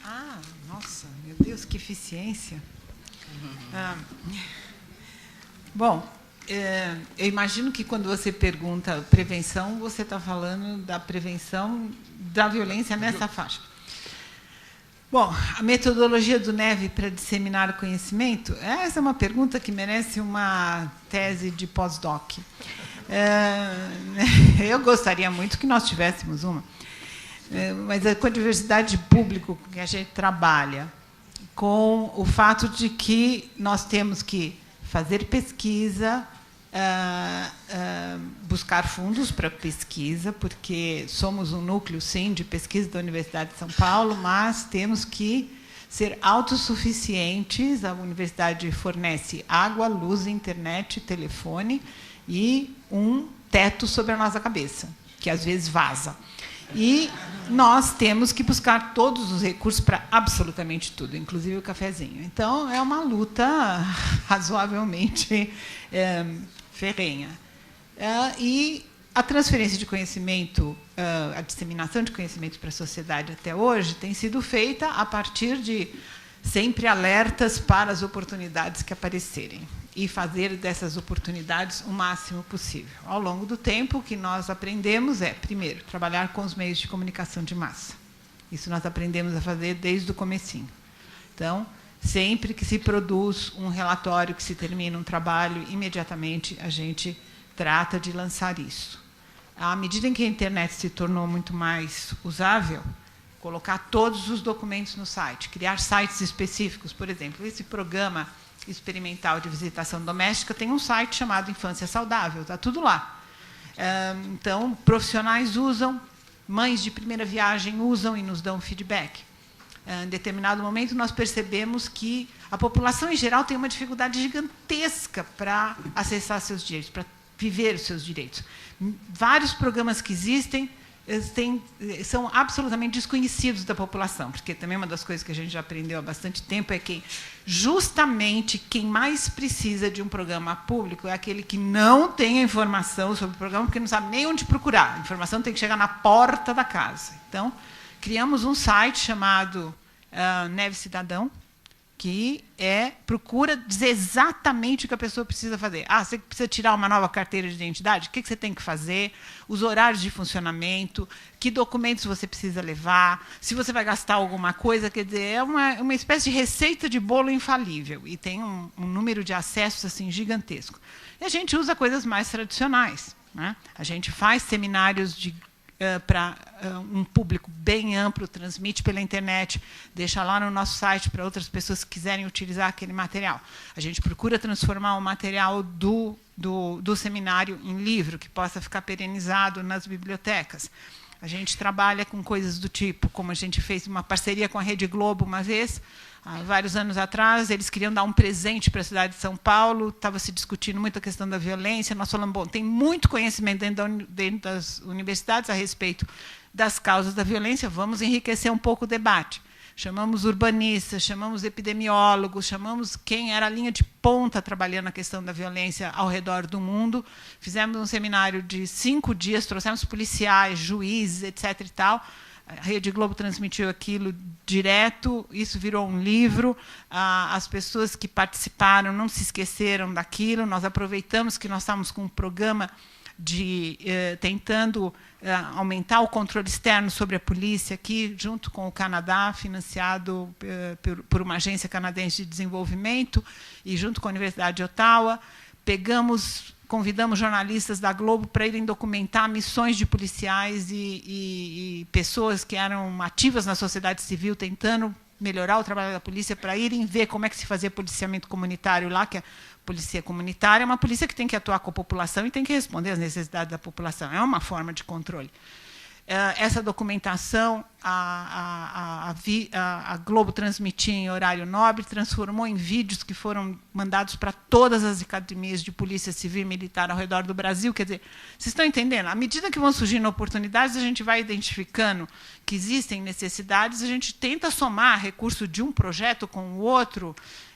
Ah, nossa, meu Deus, que eficiência. Bom, eu imagino que quando você pergunta prevenção, você está falando da prevenção da violência nessa faixa. Bom, a metodologia do NEV para disseminar o conhecimento, essa é uma pergunta que merece uma tese de pós-doc. Eu gostaria muito que nós tivéssemos uma, mas com a diversidade de público que a gente trabalha, com o fato de que nós temos que fazer pesquisa, buscar fundos para pesquisa, porque somos um núcleo, sim, de pesquisa da Universidade de São Paulo, mas temos que ser autossuficientes. A universidade fornece água, luz, internet, telefone e um teto sobre a nossa cabeça, que às vezes vaza. E nós temos que buscar todos os recursos para absolutamente tudo, inclusive o cafezinho. Então, é uma luta razoavelmente ferrenha. E a transferência de conhecimento, a disseminação de conhecimento para a sociedade até hoje tem sido feita a partir de sempre alertas para as oportunidades que aparecerem e fazer dessas oportunidades o máximo possível. Ao longo do tempo, o que nós aprendemos primeiro, trabalhar com os meios de comunicação de massa. Isso nós aprendemos a fazer desde o comecinho. Então, sempre que se produz um relatório, que se termina um trabalho, imediatamente a gente trata de lançar isso. À medida em que a internet se tornou muito mais usável, colocar todos os documentos no site, criar sites específicos. Por exemplo, esse programa experimental de visitação doméstica tem um site chamado Infância Saudável, está tudo lá. Então, profissionais usam, mães de primeira viagem usam e nos dão feedback. Em determinado momento, nós percebemos que a população, em geral, tem uma dificuldade gigantesca para acessar seus direitos, para viver os seus direitos. Vários programas que existem são absolutamente desconhecidos da população, porque também uma das coisas que a gente já aprendeu há bastante tempo é que justamente quem mais precisa de um programa público é aquele que não tem a informação sobre o programa, porque não sabe nem onde procurar. A informação tem que chegar na porta da casa. Então, criamos um site chamado Neve Cidadão, que procura dizer exatamente o que a pessoa precisa fazer. Você precisa tirar uma nova carteira de identidade? O que você tem que fazer? Os horários de funcionamento, que documentos você precisa levar, se você vai gastar alguma coisa, quer dizer, é uma espécie de receita de bolo infalível e tem um número de acessos assim gigantesco. E a gente usa coisas mais tradicionais, né? A gente faz seminários para um público bem amplo, transmite pela internet, deixa lá no nosso site para outras pessoas que quiserem utilizar aquele material. A gente procura transformar o material do seminário em livro, que possa ficar perenizado nas bibliotecas. A gente trabalha com coisas do tipo, como a gente fez uma parceria com a Rede Globo uma vez, há vários anos atrás, eles queriam dar um presente para a cidade de São Paulo, estava se discutindo muito a questão da violência, nós falamos, bom, tem muito conhecimento dentro das universidades a respeito das causas da violência, vamos enriquecer um pouco o debate. Chamamos urbanistas, chamamos epidemiólogos, chamamos quem era a linha de ponta trabalhando a questão da violência ao redor do mundo. Fizemos um seminário de 5 dias, trouxemos policiais, juízes, etc. e tal. A Rede Globo transmitiu aquilo direto, isso virou um livro. As pessoas que participaram não se esqueceram daquilo. Nós aproveitamos que nós estávamos com um programa tentando aumentar o controle externo sobre a polícia aqui, junto com o Canadá, financiado por uma agência canadense de desenvolvimento, e junto com a Universidade de Ottawa. Convidamos jornalistas da Globo para irem documentar missões de policiais e pessoas que eram ativas na sociedade civil, tentando melhorar o trabalho da polícia, para irem ver como é que se fazia policiamento comunitário lá, que a polícia comunitária é uma polícia que tem que atuar com a população e tem que responder às necessidades da população. É uma forma de controle. Essa documentação, a Globo transmitia em horário nobre, transformou em vídeos que foram mandados para todas as academias de polícia civil e militar ao redor do Brasil. Quer dizer, vocês estão entendendo? À medida que vão surgindo oportunidades, a gente vai identificando que existem necessidades, a gente tenta somar recurso de um projeto com o outro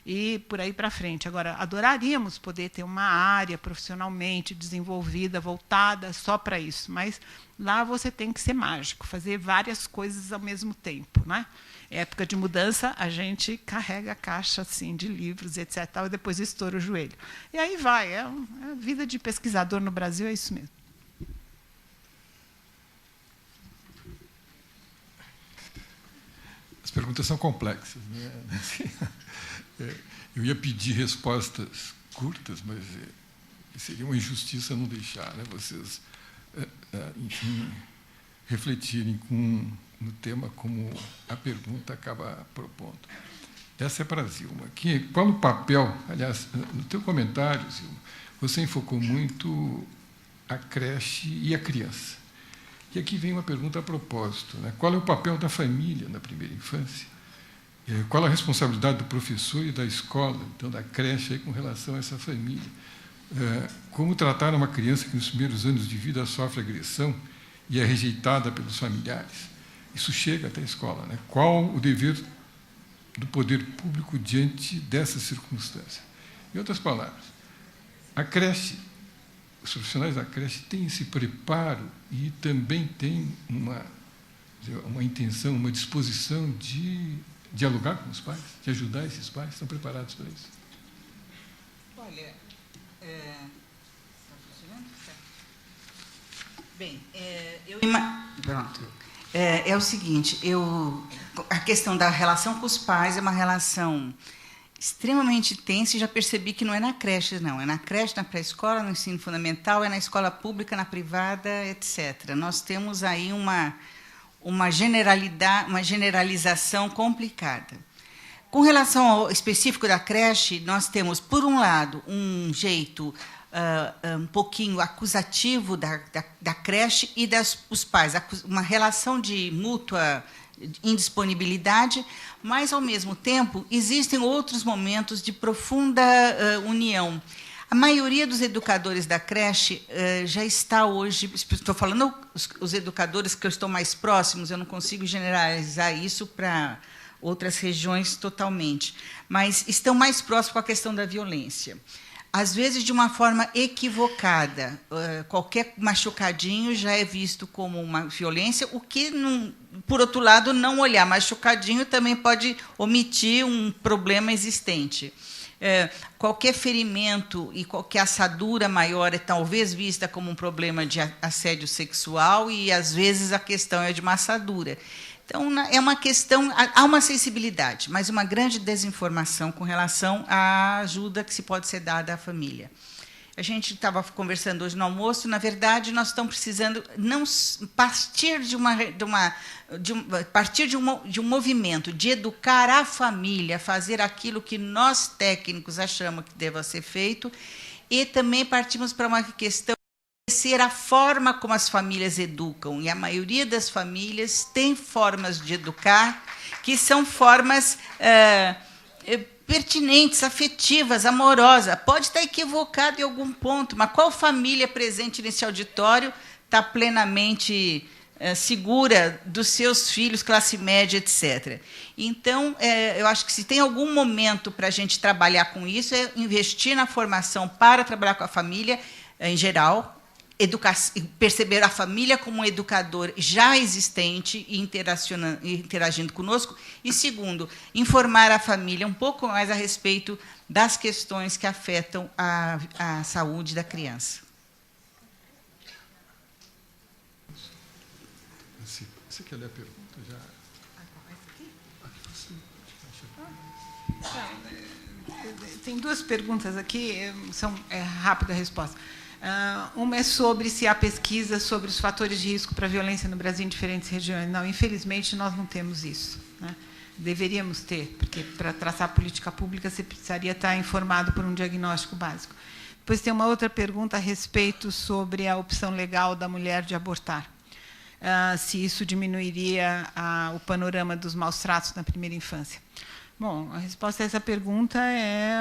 e por aí para frente. Agora, adoraríamos poder ter uma área profissionalmente desenvolvida, voltada só para isso, mas lá você tem que ser mágico, fazer várias coisas ao mesmo tempo, né? Época de mudança, a gente carrega a caixa assim, de livros, etc., e depois estoura o joelho. E aí vai, a vida de pesquisador no Brasil é isso mesmo. As perguntas são complexas, né? Eu ia pedir respostas curtas, mas seria uma injustiça não deixar, né, vocês, enfim, refletirem no tema como a pergunta acaba propondo. Essa é para a Zilma. Qual o papel, aliás, no teu comentário, Zilma, você enfocou muito a creche e a criança. E aqui vem uma pergunta a propósito, né? Qual é o papel da família na primeira infância? Qual a responsabilidade do professor e da escola, então da creche, aí, com relação a essa família? Como tratar uma criança que nos primeiros anos de vida sofre agressão e é rejeitada pelos familiares? Isso chega até a escola, né? Qual o dever do poder público diante dessa circunstância? Em outras palavras, a creche, os profissionais da creche têm esse preparo e também têm uma intenção, uma disposição de dialogar com os pais, de ajudar esses pais? Estão preparados para isso? Olha, bem, pronto. É o seguinte, a questão da relação com os pais é uma relação extremamente tensa, e já percebi que não é na creche, não. É na creche, na pré-escola, no ensino fundamental, é na escola pública, na privada, etc. Nós temos aí uma generalização complicada. Com relação ao específico da creche, nós temos, por um lado, um jeito um pouquinho acusativo da creche e dos pais, uma relação de mútua indisponibilidade, mas, ao mesmo tempo, existem outros momentos de profunda união. A maioria dos educadores da creche já está hoje, estou falando os educadores que estão mais próximos, eu não consigo generalizar isso para outras regiões totalmente, mas estão mais próximos com a questão da violência. Às vezes, de uma forma equivocada. Qualquer machucadinho já é visto como uma violência, o que por outro lado, não olhar machucadinho também pode omitir um problema existente. Qualquer ferimento e qualquer assadura maior é talvez vista como um problema de assédio sexual e, às vezes, a questão é de uma assadura. Então, é uma questão, há uma sensibilidade, mas uma grande desinformação com relação à ajuda que se pode ser dada à família. A gente estava conversando hoje no almoço, na verdade, nós estamos precisando não partir de um movimento de educar a família, fazer aquilo que nós técnicos achamos que deva ser feito, e também partimos para uma questão de ser a forma como as famílias educam. E a maioria das famílias tem formas de educar que são formas pertinentes, afetivas, amorosas. Pode estar equivocado em algum ponto, mas qual família presente nesse auditório está plenamente segura dos seus filhos, classe média, etc. Então, eu acho que se tem algum momento para a gente trabalhar com isso, é investir na formação para trabalhar com a família, em geral, perceber a família como um educador já existente e interagindo conosco. E, segundo, informar a família um pouco mais a respeito das questões que afetam a saúde da criança. Você quer ler a pergunta? Tem duas perguntas aqui, são rápida a resposta. Uma é sobre se há pesquisa sobre os fatores de risco para a violência no Brasil em diferentes regiões. Não, infelizmente, nós não temos isso, né? Deveríamos ter, porque para traçar política pública você precisaria estar informado por um diagnóstico básico. Depois tem uma outra pergunta a respeito sobre a opção legal da mulher de abortar. Se isso diminuiria o panorama dos maus tratos na primeira infância. Bom, a resposta a essa pergunta é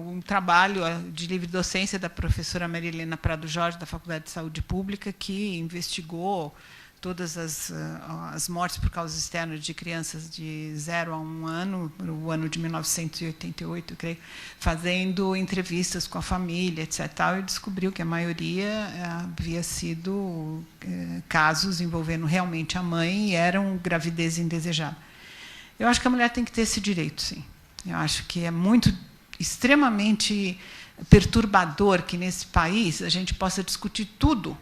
um trabalho de livre docência da professora Maria Helena Prado Jorge, da Faculdade de Saúde Pública, que investigou todas as mortes por causas externas de crianças de 0 a 1 ano, no ano de 1988, eu creio, fazendo entrevistas com a família, etc. E descobriu que a maioria havia sido casos envolvendo realmente a mãe e eram gravidez indesejada. Eu acho que a mulher tem que ter esse direito, sim. Eu acho que é extremamente perturbador que, nesse país, a gente possa discutir tudo,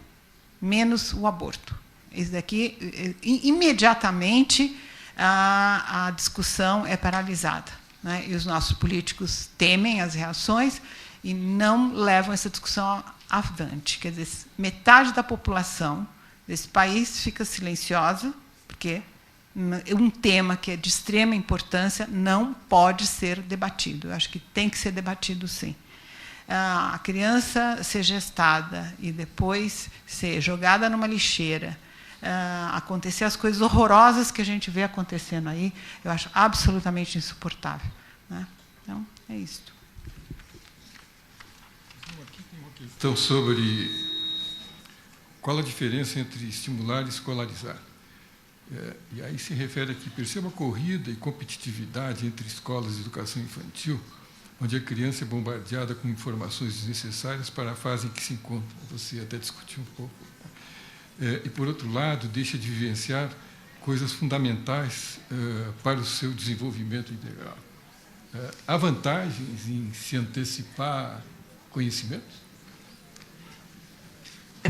menos o aborto. Isso daqui, imediatamente, a discussão é paralisada, né? E os nossos políticos temem as reações e não levam essa discussão avante. Quer dizer, metade da população desse país fica silenciosa, porque um tema que é de extrema importância não pode ser debatido. Eu acho que tem que ser debatido, sim. A criança ser gestada e depois ser jogada numa lixeira, acontecer as coisas horrorosas que a gente vê acontecendo aí, eu acho absolutamente insuportável, né? Então, é isso. Aqui tem uma questão sobre qual a diferença entre estimular e escolarizar. E aí se refere aqui, perceba a corrida e competitividade entre escolas de educação infantil, onde a criança é bombardeada com informações desnecessárias para a fase em que se encontra. Você até discutiu um pouco. E, por outro lado, deixa de vivenciar coisas fundamentais para o seu desenvolvimento integral. Há vantagens em se antecipar conhecimentos?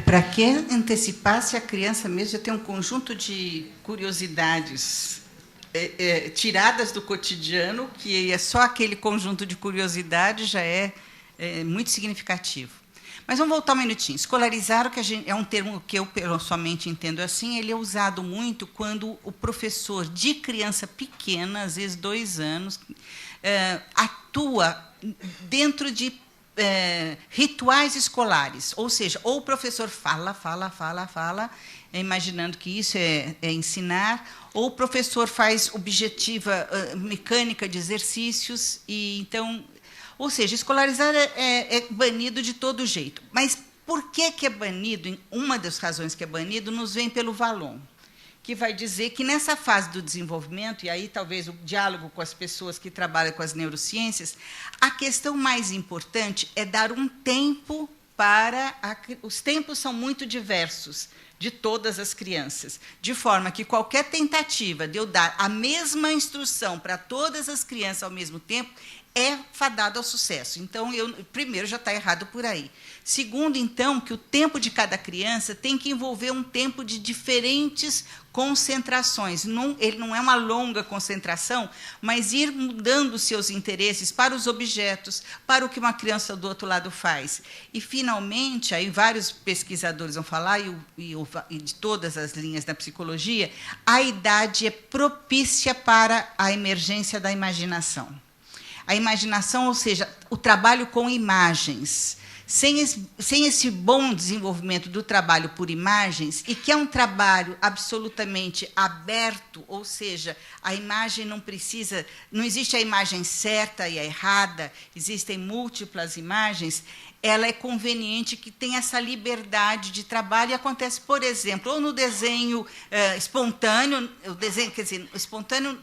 Para que antecipar se a criança mesmo já tem um conjunto de curiosidades tiradas do cotidiano, que é só aquele conjunto de curiosidades já é muito significativo. Mas vamos voltar um minutinho. Escolarizar é um termo que eu pessoalmente entendo assim, ele é usado muito quando o professor de criança pequena, às vezes 2 anos, atua dentro de rituais escolares, ou seja, ou o professor fala, imaginando que isso é ensinar, ou o professor faz objetiva mecânica de exercícios, e então, ou seja, escolarizar é banido de todo jeito. Mas por que é banido? Uma das razões que é banido nos vem pelo Vallon, que vai dizer que nessa fase do desenvolvimento, e aí talvez o diálogo com as pessoas que trabalham com as neurociências, a questão mais importante é dar um tempo os tempos são muito diversos de todas as crianças, de forma que qualquer tentativa de eu dar a mesma instrução para todas as crianças ao mesmo tempo é fadado ao sucesso. Então, primeiro, já está errado por aí. Segundo, então, que o tempo de cada criança tem que envolver um tempo de diferentes concentrações. Ele não é uma longa concentração, mas ir mudando seus interesses para os objetos, para o que uma criança do outro lado faz. E, finalmente, aí vários pesquisadores vão falar, e de todas as linhas da psicologia, a idade é propícia para a emergência da imaginação. A imaginação, ou seja, o trabalho com imagens. Sem esse bom desenvolvimento do trabalho por imagens, e que é um trabalho absolutamente aberto, ou seja, a imagem não existe a imagem certa e a errada, existem múltiplas imagens, ela é conveniente que tenha essa liberdade de trabalho, e acontece, por exemplo, ou no desenho espontâneo, espontâneo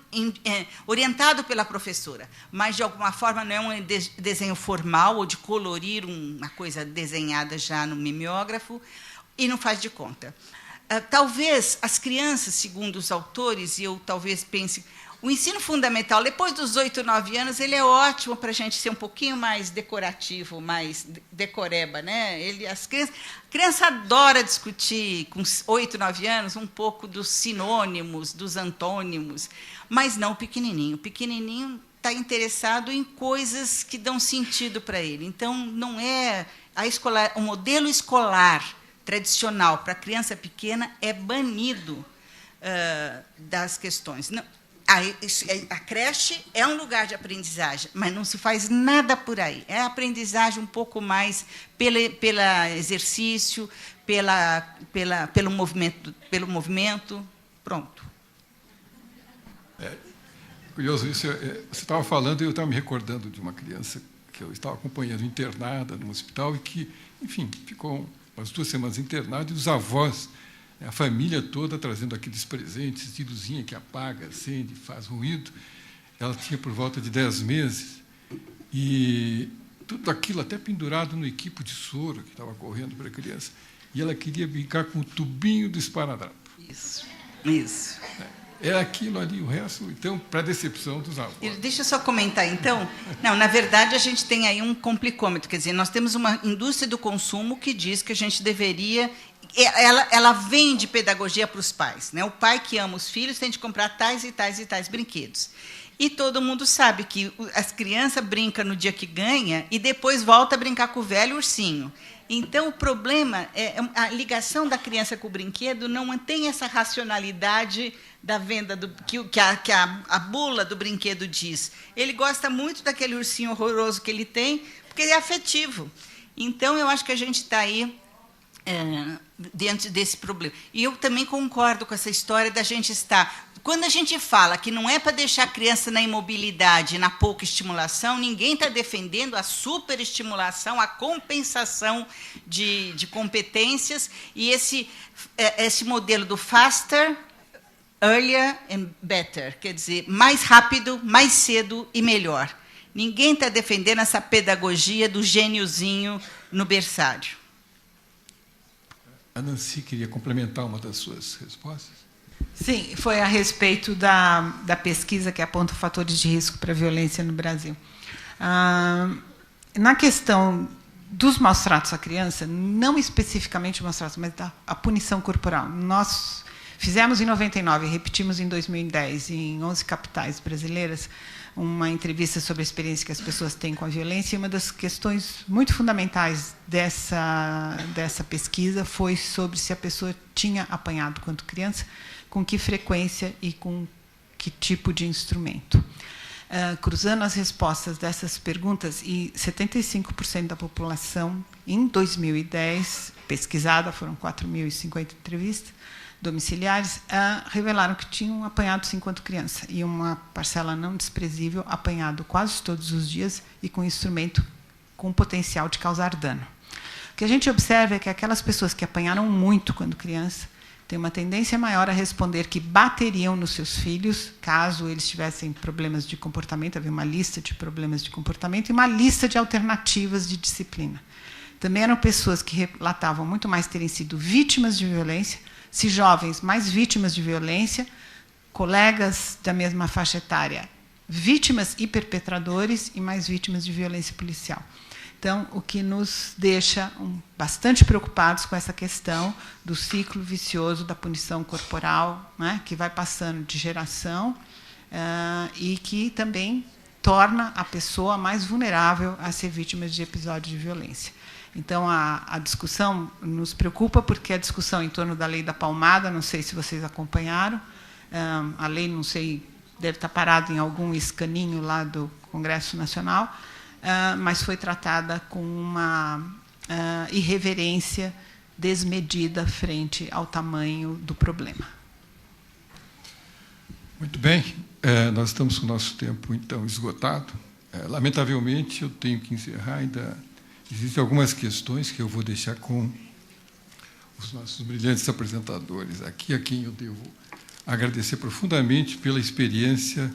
orientado pela professora, mas, de alguma forma, não é um desenho formal ou de colorir uma coisa desenhada já no mimeógrafo, e não faz de conta. Talvez as crianças, segundo os autores, e eu talvez pense, o ensino fundamental, depois dos 8, 9 anos, ele é ótimo para a gente ser um pouquinho mais decorativo, mais decoreba, né? A criança adora discutir, com 8, 9 anos, um pouco dos sinônimos, dos antônimos, mas não o pequenininho. O pequenininho está interessado em coisas que dão sentido para ele. Então, não é o modelo escolar tradicional para a criança pequena é banido das questões. Não, a creche é um lugar de aprendizagem, mas não se faz nada por aí. É aprendizagem um pouco mais pelo exercício, pelo movimento. Pronto. Curioso isso. Você estava falando e eu estava me recordando de uma criança que eu estava acompanhando internada no hospital e que, enfim, ficou umas 2 semanas internada, e os avós, a família toda trazendo aqueles presentes de luzinha que apaga, acende, faz ruído. Ela tinha por volta de 10 meses, e tudo aquilo até pendurado no equipo de soro que estava correndo para a criança. E ela queria brincar com o tubinho do esparadrapo. Isso. É aquilo ali, o resto, então, para a decepção dos avós. Deixa eu só comentar, então. Não, na verdade, a gente tem aí um complicômetro. Quer dizer, nós temos uma indústria do consumo que diz que a gente deveria... Ela vende pedagogia para os pais, né? O pai que ama os filhos tem de comprar tais e tais e tais brinquedos. E todo mundo sabe que as crianças brincam no dia que ganha e depois volta a brincar com o velho ursinho. Então, o problema é a ligação da criança com o brinquedo não mantém essa racionalidade da venda que a bula do brinquedo diz. Ele gosta muito daquele ursinho horroroso que ele tem, porque ele é afetivo. Então, eu acho que a gente está aí diante desse problema. E eu também concordo com essa história da gente estar... Quando a gente fala que não é para deixar a criança na imobilidade, na pouca estimulação, ninguém está defendendo a superestimulação, a compensação de competências, e esse modelo do faster, earlier and better, quer dizer, mais rápido, mais cedo e melhor. Ninguém está defendendo essa pedagogia do gêniozinho no berçário. A Nancy queria complementar uma das suas respostas. Sim, foi a respeito da pesquisa que aponta fatores de risco para a violência no Brasil. Na questão dos maus-tratos à criança, não especificamente maus-tratos, mas a punição corporal. Nós fizemos em 99, repetimos em 2010, em 11 capitais brasileiras, uma entrevista sobre a experiência que as pessoas têm com a violência, e uma das questões muito fundamentais dessa pesquisa foi sobre se a pessoa tinha apanhado quando criança, com que frequência e com que tipo de instrumento. Cruzando as respostas dessas perguntas, e 75% da população, em 2010, pesquisada, foram 4.050 entrevistas domiciliares, revelaram que tinham apanhado sim enquanto criança, e uma parcela não desprezível apanhado quase todos os dias e com instrumento com potencial de causar dano. O que a gente observa é que aquelas pessoas que apanharam muito quando criança têm uma tendência maior a responder que bateriam nos seus filhos, caso eles tivessem problemas de comportamento. Havia uma lista de problemas de comportamento e uma lista de alternativas de disciplina. também eram pessoas que relatavam muito mais terem sido vítimas de violência, se jovens mais vítimas de violência, colegas da mesma faixa etária vítimas e perpetradores e mais vítimas de violência policial. Então, o que nos deixa bastante preocupados com essa questão do ciclo vicioso da punição corporal, né, que vai passando de geração e que também torna a pessoa mais vulnerável a ser vítima de episódios de violência. Então, a discussão nos preocupa, porque a discussão em torno da lei da palmada, não sei se vocês acompanharam, a lei, não sei, deve estar parada em algum escaninho lá do Congresso Nacional, mas foi tratada com uma irreverência desmedida frente ao tamanho do problema. Muito bem, nós estamos com o nosso tempo, então, esgotado. Lamentavelmente, eu tenho que encerrar, ainda existem algumas questões que eu vou deixar com os nossos brilhantes apresentadores aqui, a quem eu devo agradecer profundamente pela experiência,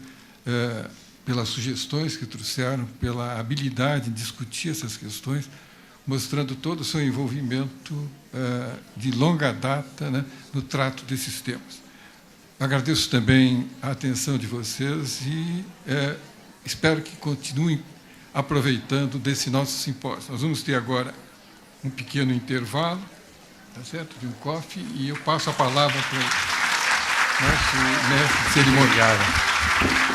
pelas sugestões que trouxeram, pela habilidade de discutir essas questões, mostrando todo o seu envolvimento de longa data, né, no trato desses temas. Agradeço também a atenção de vocês e espero que continuem aproveitando desse nosso simpósio. Nós vamos ter agora um pequeno intervalo, tá certo? De um coffee, e eu passo a palavra para o nosso mestre cerimonial.